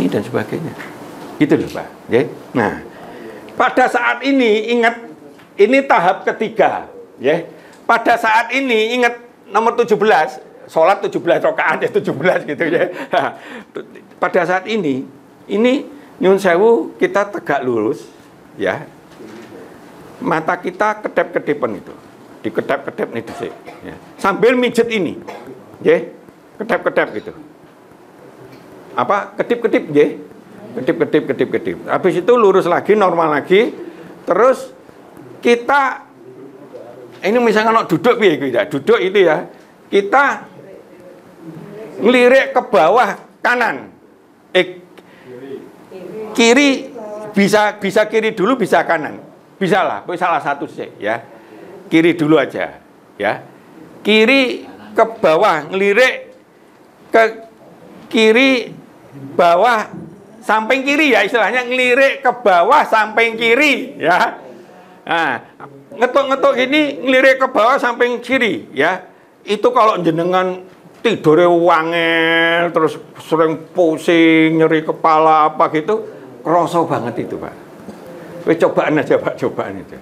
dan sebagainya. Gitu loh, Pak. Ya. Nah, pada saat ini ingat ini tahap ketiga, ya. Pada saat ini ingat nomor 17, sholat 17 rakaat ya 17 gitu ya. Pada saat ini nyun sewu kita tegak lurus, ya. Mata kita kedap-kedipan itu, dikedap-kedap nih disik, ya. Sambil mijet ini, ya, kedap-kedap gitu. Apa kedip-kedip, ya, kedip-kedip. Habis itu lurus lagi, normal lagi, terus kita ini misalnya kalau duduk ya, duduk itu ya, kita ngelirik ke bawah kanan, kiri bisa kiri dulu, bisa kanan. Bisa lah, salah satu sih ya. Kiri dulu aja ya. Kiri ke bawah, ngelirik ke kiri bawah samping kiri ya, istilahnya ngelirik ke bawah samping kiri ya. Nah, ngetuk-ngetuk ini ngelirik ke bawah samping kiri ya. Itu kalau jenengan tidurnya wangel, terus sering pusing, nyeri kepala apa gitu, kerasa banget itu, Pak. Cobaan aja, Pak, cobaan itu.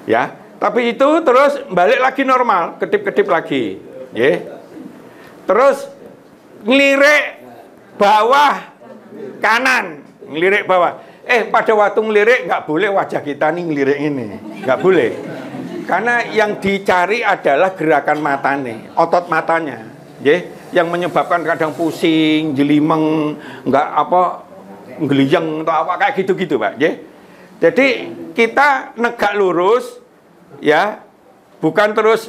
Ya, tapi itu terus balik lagi normal, kedip-kedip lagi, ya. Terus ngelirik bawah kanan, ngelirik bawah. Pada waktu ngelirik nggak boleh wajah kita nih ngelirik ini, nggak boleh. Karena yang dicari adalah gerakan matanya, otot matanya, ya, yang menyebabkan kadang pusing, jelimeng, nggak apa, ngeliyeng atau apa kayak gitu-gitu, Pak, ya. Jadi kita negak lurus, ya, bukan terus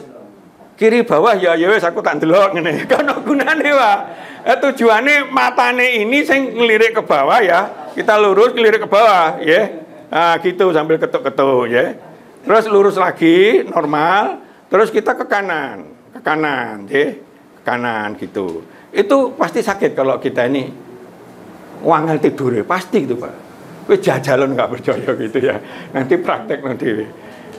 kiri bawah ya wes aku tak ndelok ngene. Kan gunane, Pak. Tujuane matane ini sing ngelirik ke bawah ya. Kita lurus ngelirik ke bawah, ya. Nah, gitu sambil ketuk-ketuk, ya. Terus lurus lagi normal, terus kita ke kanan, ya. Ke kanan gitu. Itu pasti sakit kalau kita ini wangel tidure, pasti gitu, Pak. Wih, jajalan nggak percaya gitu ya. Nanti praktek nanti.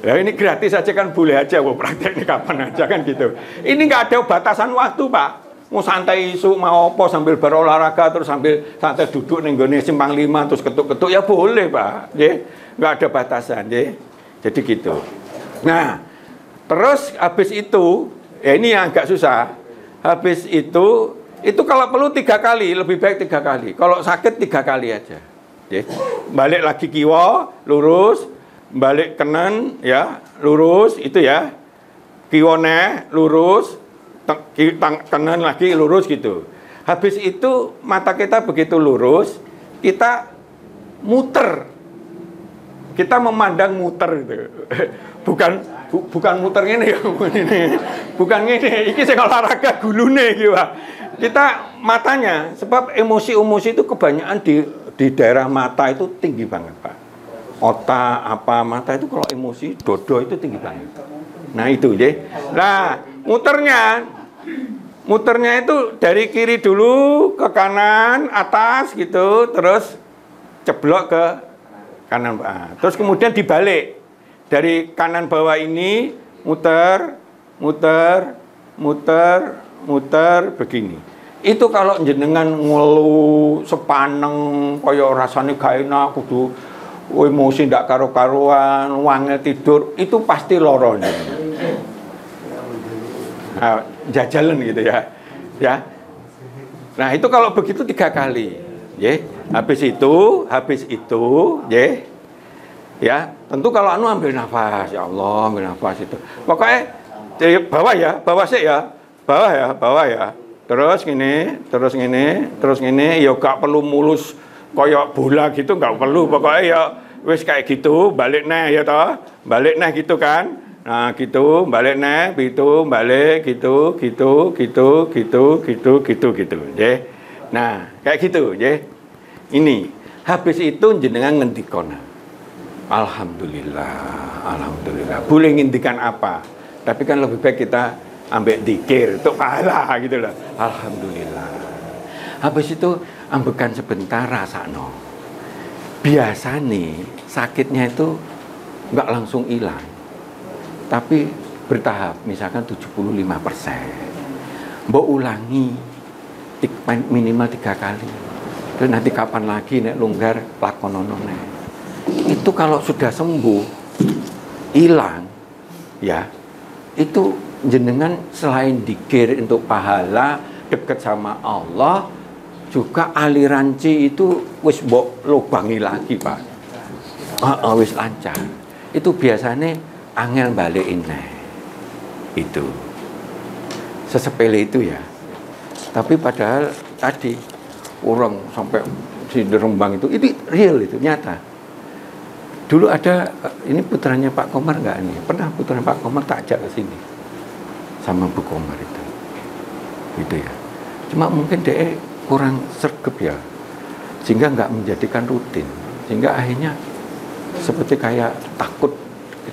Ya ini gratis aja kan, boleh aja. Wah, prakteknya kapan aja kan gitu. Ini nggak ada batasan waktu, Pak. Mau santai isu, mau apa sambil berolahraga terus sambil santai duduk nih gone simpang 5 terus ketuk-ketuk ya boleh, Pak. Ya, nggak ada batasan, ya. Jadi gitu. Nah, terus habis itu, ya ini yang agak susah. Habis itu kalau perlu 3 kali, lebih baik 3 kali. Kalau sakit 3 kali aja. Ya. Balik lagi kiwa, lurus, balik kanan, ya, lurus, itu ya. Kiwone, lurus, kanan lagi, lurus gitu. Habis itu mata kita begitu lurus, kita muter. Kita memandang muter gitu. Bukan muter ini ya, bukan ini. Iki sing olahraga gulune iki, Pak. Kita matanya, sebab emosi-emosi itu kebanyakan di daerah mata itu tinggi banget, Pak. Otak apa mata itu kalau emosi dodo itu tinggi banget. Nah itu ya. Nah muternya itu dari kiri dulu ke kanan atas gitu, terus ceblok ke kanan, Pak. Terus kemudian dibalik dari kanan bawah ini muter begini. Itu kalau jenengan ngeluh sepaneng kaya rasane gak enak, kudu emosi ndak karo-karuan, wangel tidur, itu pasti loro. Nah, jajalan gitu ya. Ya. Nah, itu kalau begitu 3 kali, ya. Habis itu, ya. Ya, tentu kalau ambil nafas, ya Allah, ambil nafas itu. Pokoknya dari bawah ya, bawah ya. Terus ngene, ya gak perlu mulus koyok bola gitu, gak perlu. Pokoknya ya wis kayak gitu, balik neh ya toh. Balik neh gitu kan. Nah, gitu, balik neh, gitu, balik gitu, gitu, nggih. Nah, kayak gitu, nggih. Ini habis itu jenengan ngendikon. Alhamdulillah, alhamdulillah. Boleh ngendikan apa? Tapi kan lebih baik kita ambek dikir untuk pahala gitu loh. Alhamdulillah. Habis itu ambekan sebentar rasakno. Biasa nih sakitnya itu nggak langsung hilang, tapi bertahap. Misalkan 75%. Mbok ulangi minimal 3 kali. Terus nanti kapan lagi nek longgar lakonono nek. Itu kalau sudah sembuh hilang ya, itu jenengan selain dikir untuk pahala dekat sama Allah, juga aliran ci itu wis mbok lubangi lagi Pak. Wis lancar. Itu biasanya angel balikin neh. Itu sesepele itu ya. Tapi padahal tadi orang sampai si Rembang itu real, itu nyata. Dulu ada, ini putranya Pak Komar nggak nih? Pernah putranya Pak Komar tak ajak ke sini sama Bu Komar itu, gitu ya. Cuma mungkin dia kurang sergap ya, sehingga nggak menjadikan rutin, sehingga akhirnya seperti kayak takut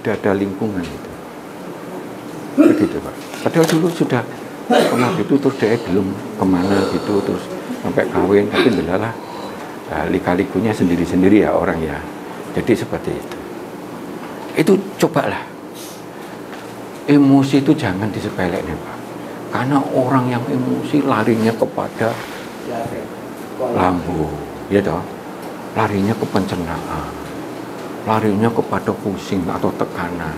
tidak ada lingkungan gitu. Begitu Pak. Padahal dulu sudah pernah gitu, terus dia belum kemana gitu, terus sampai kawin, tapi adalah lika-likunya sendiri-sendiri ya orang ya. Jadi seperti itu. Itu cobalah. Emosi itu jangan disepelekan Pak. Karena orang yang emosi larinya kepada lambung, ya toh. Larinya ke pencernaan. Larinya kepada pusing atau tekanan.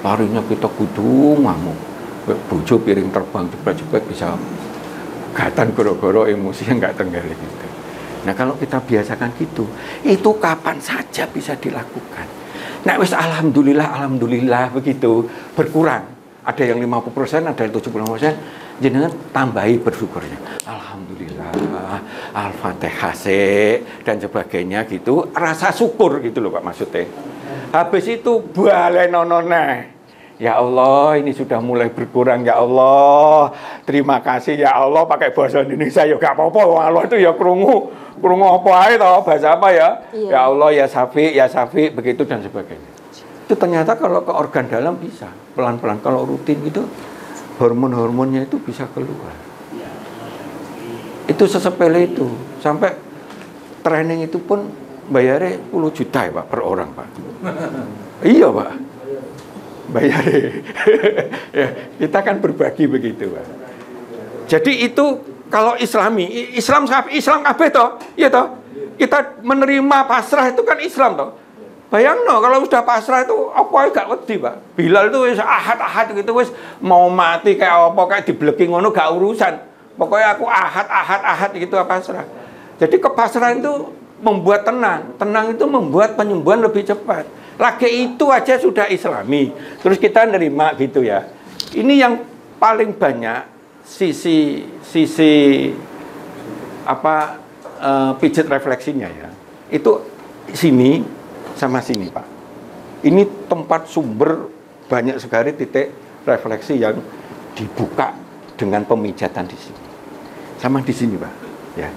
Larinya kita kudu ngamuk. Bojo piring terbang cepet-cepet bisa gatan goro-goro emosi yang nggak tenggelam gitu. Nah kalau kita biasakan gitu, itu kapan saja bisa dilakukan. Nah wis alhamdulillah begitu berkurang. Ada yang 50%, ada yang 75%. Jenengan tambahi bersyukurnya. Alhamdulillah, Al-Fatihah dan sebagainya gitu. Rasa syukur gitu loh Pak maksudnya. Habis itu balenono. Ya Allah, ini sudah mulai berkurang ya Allah. Terima kasih ya Allah, pakai bahasa Indonesia ya gak apa-apa. Allah itu ya krungu apa aja toh, bahasa apa ya? Iya. Ya Allah, ya Safi, begitu dan sebagainya. Itu ternyata kalau ke organ dalam bisa pelan-pelan, kalau rutin gitu hormon-hormonnya itu bisa keluar. Itu sesepele itu, sampai training itu pun bayarnya 10 juta ya Pak per orang Pak. Iya Pak. Bayar ya, kita kan berbagi begitu Pak. Jadi itu kalau Islam kabeh toh, iya toh. Kita menerima pasrah itu kan Islam toh. Bayangno kalau sudah pasrah itu apa gak wedi Pak. Bilal itu wis ahad gitu wis mau mati kayak apa kayak dibleki ngono gak urusan. Pokoknya aku ahad gitu pasrah. Jadi kepasrahan itu membuat tenang itu membuat penyembuhan lebih cepat. Lagi itu aja sudah Islami. Terus kita nerima gitu ya. Ini yang paling banyak sisi apa pijat refleksinya ya. Itu sini sama sini Pak. Ini tempat sumber banyak sekali titik refleksi yang dibuka dengan pemijatan di sini. Sama di sini Pak. Ya.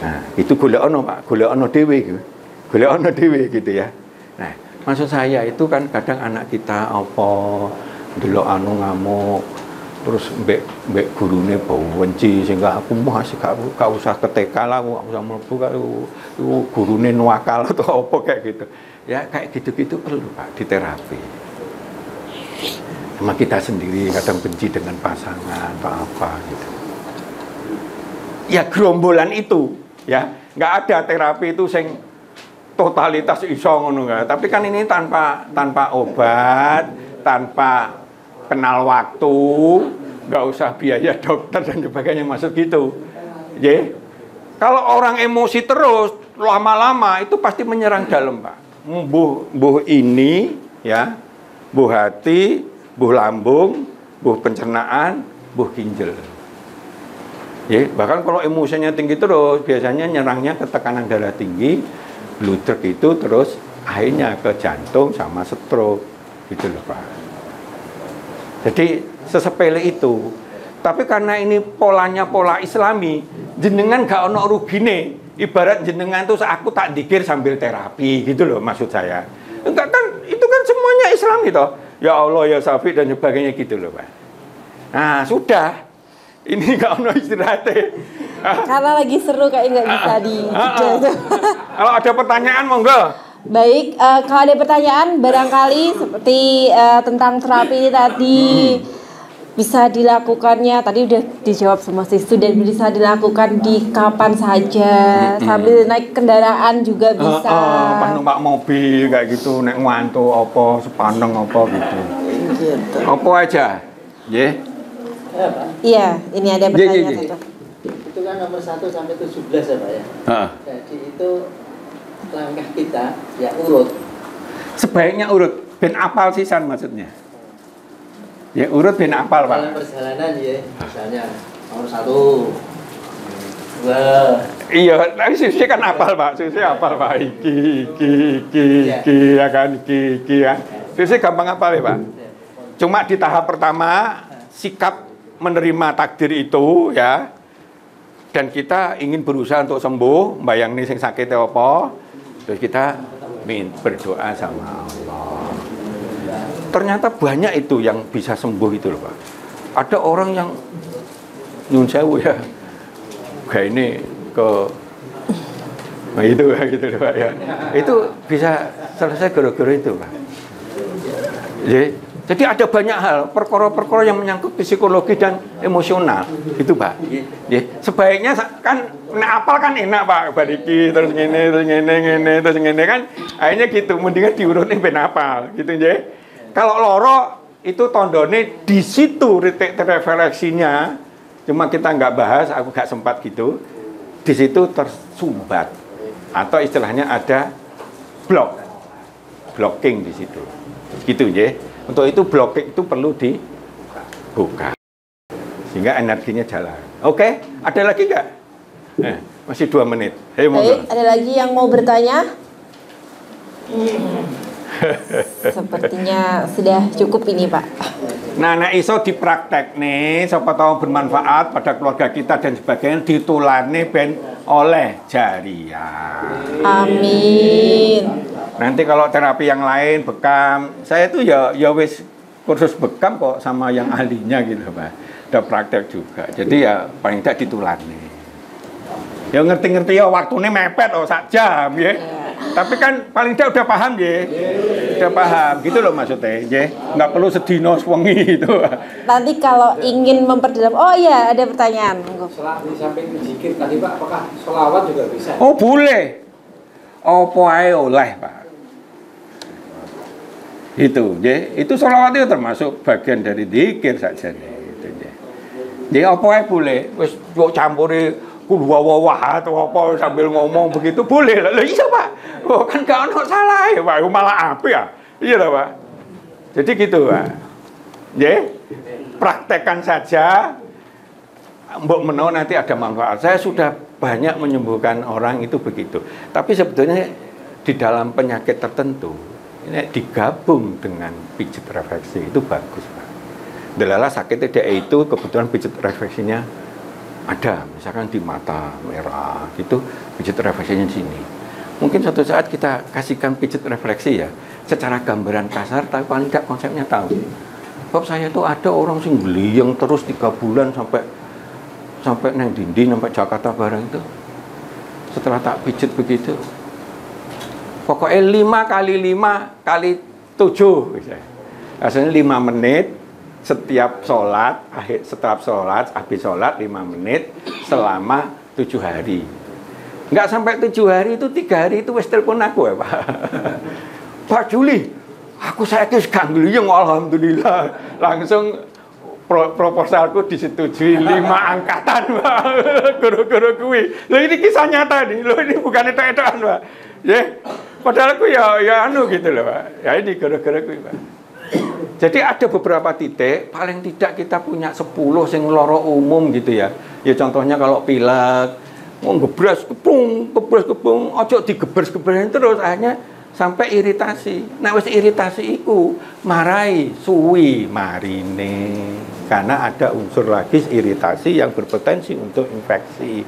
Nah, itu golek ono Pak, golek ono dhewe gitu ya. Nah, maksud saya itu kan kadang anak kita apa ndelok anu ngamuk terus mbek gurune bau wenci sehingga aku masih gak usah ke TK lah, gak usah mlebu gurune nuakal atau apa kayak gitu. Ya kayak gitu-gitu perlu Pak diterapi. Sama kita sendiri kadang benci dengan pasangan atau apa gitu. Ya gerombolan itu ya, nggak ada terapi itu sing totalitas iso ngono enggak. Tapi kan ini tanpa obat, tanpa kenal waktu, nggak usah biaya dokter dan sebagainya, maksud gitu. Ya. Kalau orang emosi terus lama-lama itu pasti menyerang dalam, Pak. Mbuh ini ya, mbuh hati, mbuh lambung, mbuh pencernaan, mbuh ginjal. Ya, bahkan kalau emosinya tinggi terus biasanya nyerangnya ke tekanan darah tinggi, blood itu terus akhirnya ke jantung sama stroke gitu loh Pak. Jadi sesepele itu. Tapi karena ini polanya pola Islami, jenengan gak ono rugine. Ibarat jenengan tuh aku tak dikir sambil terapi gitu loh maksud saya. Enggak kan, itu kan semuanya Islam gitu. Ya Allah ya Syafi dan sebagainya gitu loh Pak. Nah sudah, ini gak ono istirahatnya. Karena lagi seru kayak nggak bisa di. Kalau ada pertanyaan monggo. Baik, kalau ada pertanyaan barangkali seperti tentang terapi tadi bisa dilakukannya, tadi udah dijawab semua sih, sudah bisa dilakukan di kapan saja, sambil naik kendaraan juga bisa. Pas numpak mobil kayak gitu, naik ngantuk apa, sepaneng apa gitu. Gitu. Apa aja, ya? Iya, ini ada pertanyaan satu. Itu kan nomor 1 sampai 17 ya Pak ya. Jadi itu langkah kita ya urut. Sebaiknya urut, ben apal sisan maksudnya. Ya urut ben apal Pak. Dalam perjalanan ya, misalnya nomor 1, 2. Iya, tapi Susi kan apal Pak, Susi apal Pak. Iki ya kan, iki ya. Susi gampang apal ya Pak. Cuma di tahap pertama sikap menerima takdir itu ya. Dan kita ingin berusaha untuk sembuh, bayang nih sing sakit apa. Terus kita berdoa sama Allah. Ternyata banyak itu yang bisa sembuh itu loh Pak. Ada orang yang nyun sewu ya, kayak ini ke, nah itu gitu loh Pak ya. Itu bisa selesai gara-gara itu Pak. Jadi ada banyak hal, perkara-perkara yang menyangkut psikologi dan emosional, gitu Pak. Sebaiknya kan apal kan enak Pak, bariki terus ngene kan, akhirnya gitu, mendingan diurutin ben apal, gitu ya. Kalau loro itu tondone di situ titik refleksinya, cuma kita nggak bahas, aku nggak sempat gitu. Di situ tersumbat atau istilahnya ada blocking di situ, gitu ya. Untuk itu blocking itu perlu dibuka sehingga energinya jalan. Oke, ada lagi nggak? Masih 2 menit. Baik, ada lagi yang mau bertanya? Sepertinya sudah cukup ini Pak. Nah iso dipraktek nih, siapa tahu bermanfaat pada keluarga kita dan sebagainya, ditulane ben oleh jariah. Amin. Nanti kalau terapi yang lain bekam, saya tuh ya wis kursus bekam kok sama yang ahlinya gitu Pak. Udah praktek juga. Jadi ya paling tidak ditulani. Ya ngerti-ngerti ya waktunya mepet sak jam ya. Tapi kan paling tidak udah paham ya. Udah paham gitu loh maksudnya ya. Nggak perlu sedino sewengi itu. Nanti kalau ingin memperdalam, oh iya ada pertanyaan. Setelah di samping zikir tadi Pak, apakah sholawat juga bisa? Oh boleh. Apa ae oleh Pak. Itu sholawat itu termasuk bagian dari zikir saja itu jadi apa ae boleh wis campuri kulhuwawah atau apa sambil ngomong begitu boleh lah iya Pak. Oh kan gak ono salah ya Pak, malah apa ya iya lah Pak. Jadi gitu Pak ya, praktekkan saja, mbok menawa nanti ada manfaat. Saya sudah banyak menyembuhkan orang itu begitu, tapi sebetulnya di dalam penyakit tertentu ini digabung dengan pijat refleksi itu bagus Pak. Delala sakitnya dia itu kebetulan pijat refleksinya ada, misalkan di mata merah gitu, pijat refleksinya di sini. Mungkin suatu saat kita kasihkan pijat refleksi ya, secara gambaran kasar, tapi paling tidak konsepnya tahu. Sebab saya tuh ada orang sing beli yang terus 3 bulan sampai neng dinding sampai Jakarta bareng itu. Setelah tak pijat begitu. Pokoknya 5 kali 5 kali 7 Asalnya 5 menit setiap sholat, habis sholat 5 menit selama 7 hari. Nggak sampai 7 hari itu 3 hari itu wis telepon aku ya Pak. Pak Juli, aku saya gak ngeliyeng alhamdulillah. Langsung proposalku disetujui 5 angkatan Pak. Guru-guru kuwi. Loh ini kisah nyata nih. Loh ini bukan etok-etokan Pak. Ya. Padahal aku ya anu gitu loh Pak. Ya ini gara-gara kuwi Pak. Jadi ada beberapa titik, paling tidak kita punya 10 sing loro umum gitu ya. Ya contohnya kalau pilek, mau gebras kepung, ojo digebres-gebresin terus akhirnya sampai iritasi. Nek wis iritasi iku marai suwi marine. Karena ada unsur lagi iritasi yang berpotensi untuk infeksi.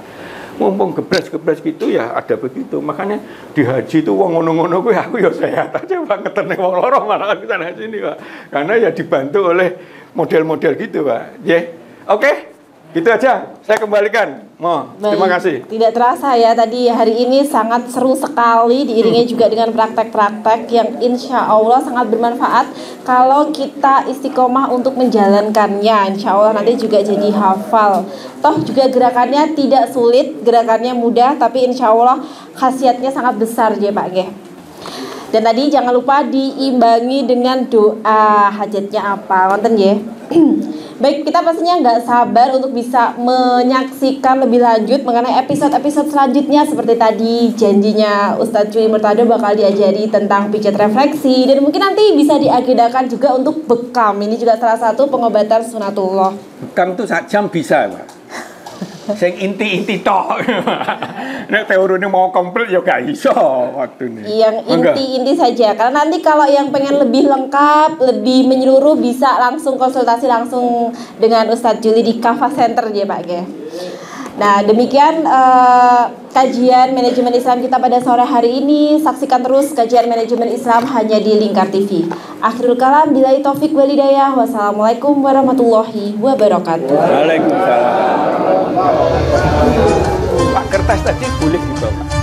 Mumpung gebres-gebres gitu ya ada begitu. Makanya di haji itu wong ngono-ngono kuwi aku ya sehat aja banget nek wong loro malah aku sana sini, Pak. Karena ya dibantu oleh model-model gitu, Pak. Ya. Oke. Gitu aja, saya kembalikan. Terima kasih. Tidak terasa ya, tadi hari ini sangat seru sekali, diiringi juga dengan praktek-praktek yang insya Allah sangat bermanfaat kalau kita istiqomah untuk menjalankannya. Insya Allah nanti juga jadi hafal. Toh juga gerakannya tidak sulit, gerakannya mudah, tapi insya Allah khasiatnya sangat besar ya Pak Ge. Dan tadi jangan lupa diimbangi dengan doa, hajatnya apa, nonton ya. Baik, kita pastinya nggak sabar untuk bisa menyaksikan lebih lanjut mengenai episode-episode selanjutnya. Seperti tadi janjinya Ustadz Cui Murtado bakal diajari tentang pijat refleksi. Dan mungkin nanti bisa diagendakan juga untuk bekam. Ini juga salah satu pengobatan sunatullah. Bekam tuh sak jam bisa, Pak. Sing inti-inti tok. Nek teorinya mau komplit ya gak iso waktune. Yang inti-inti saja. Karena nanti kalau yang pengen lebih lengkap, lebih menyeluruh bisa langsung konsultasi langsung dengan Ustadz Juli di Kafa Center ya Pak Ge. Nah demikian kajian manajemen Islam kita pada sore hari ini. Saksikan terus kajian manajemen Islam hanya di Lingkar TV. Akhirul kalam, billahi taufik wal hidayah. Wassalamualaikum warahmatullahi wabarakatuh. Waalaikumsalam. Pak, kertas tadi boleh dibawa.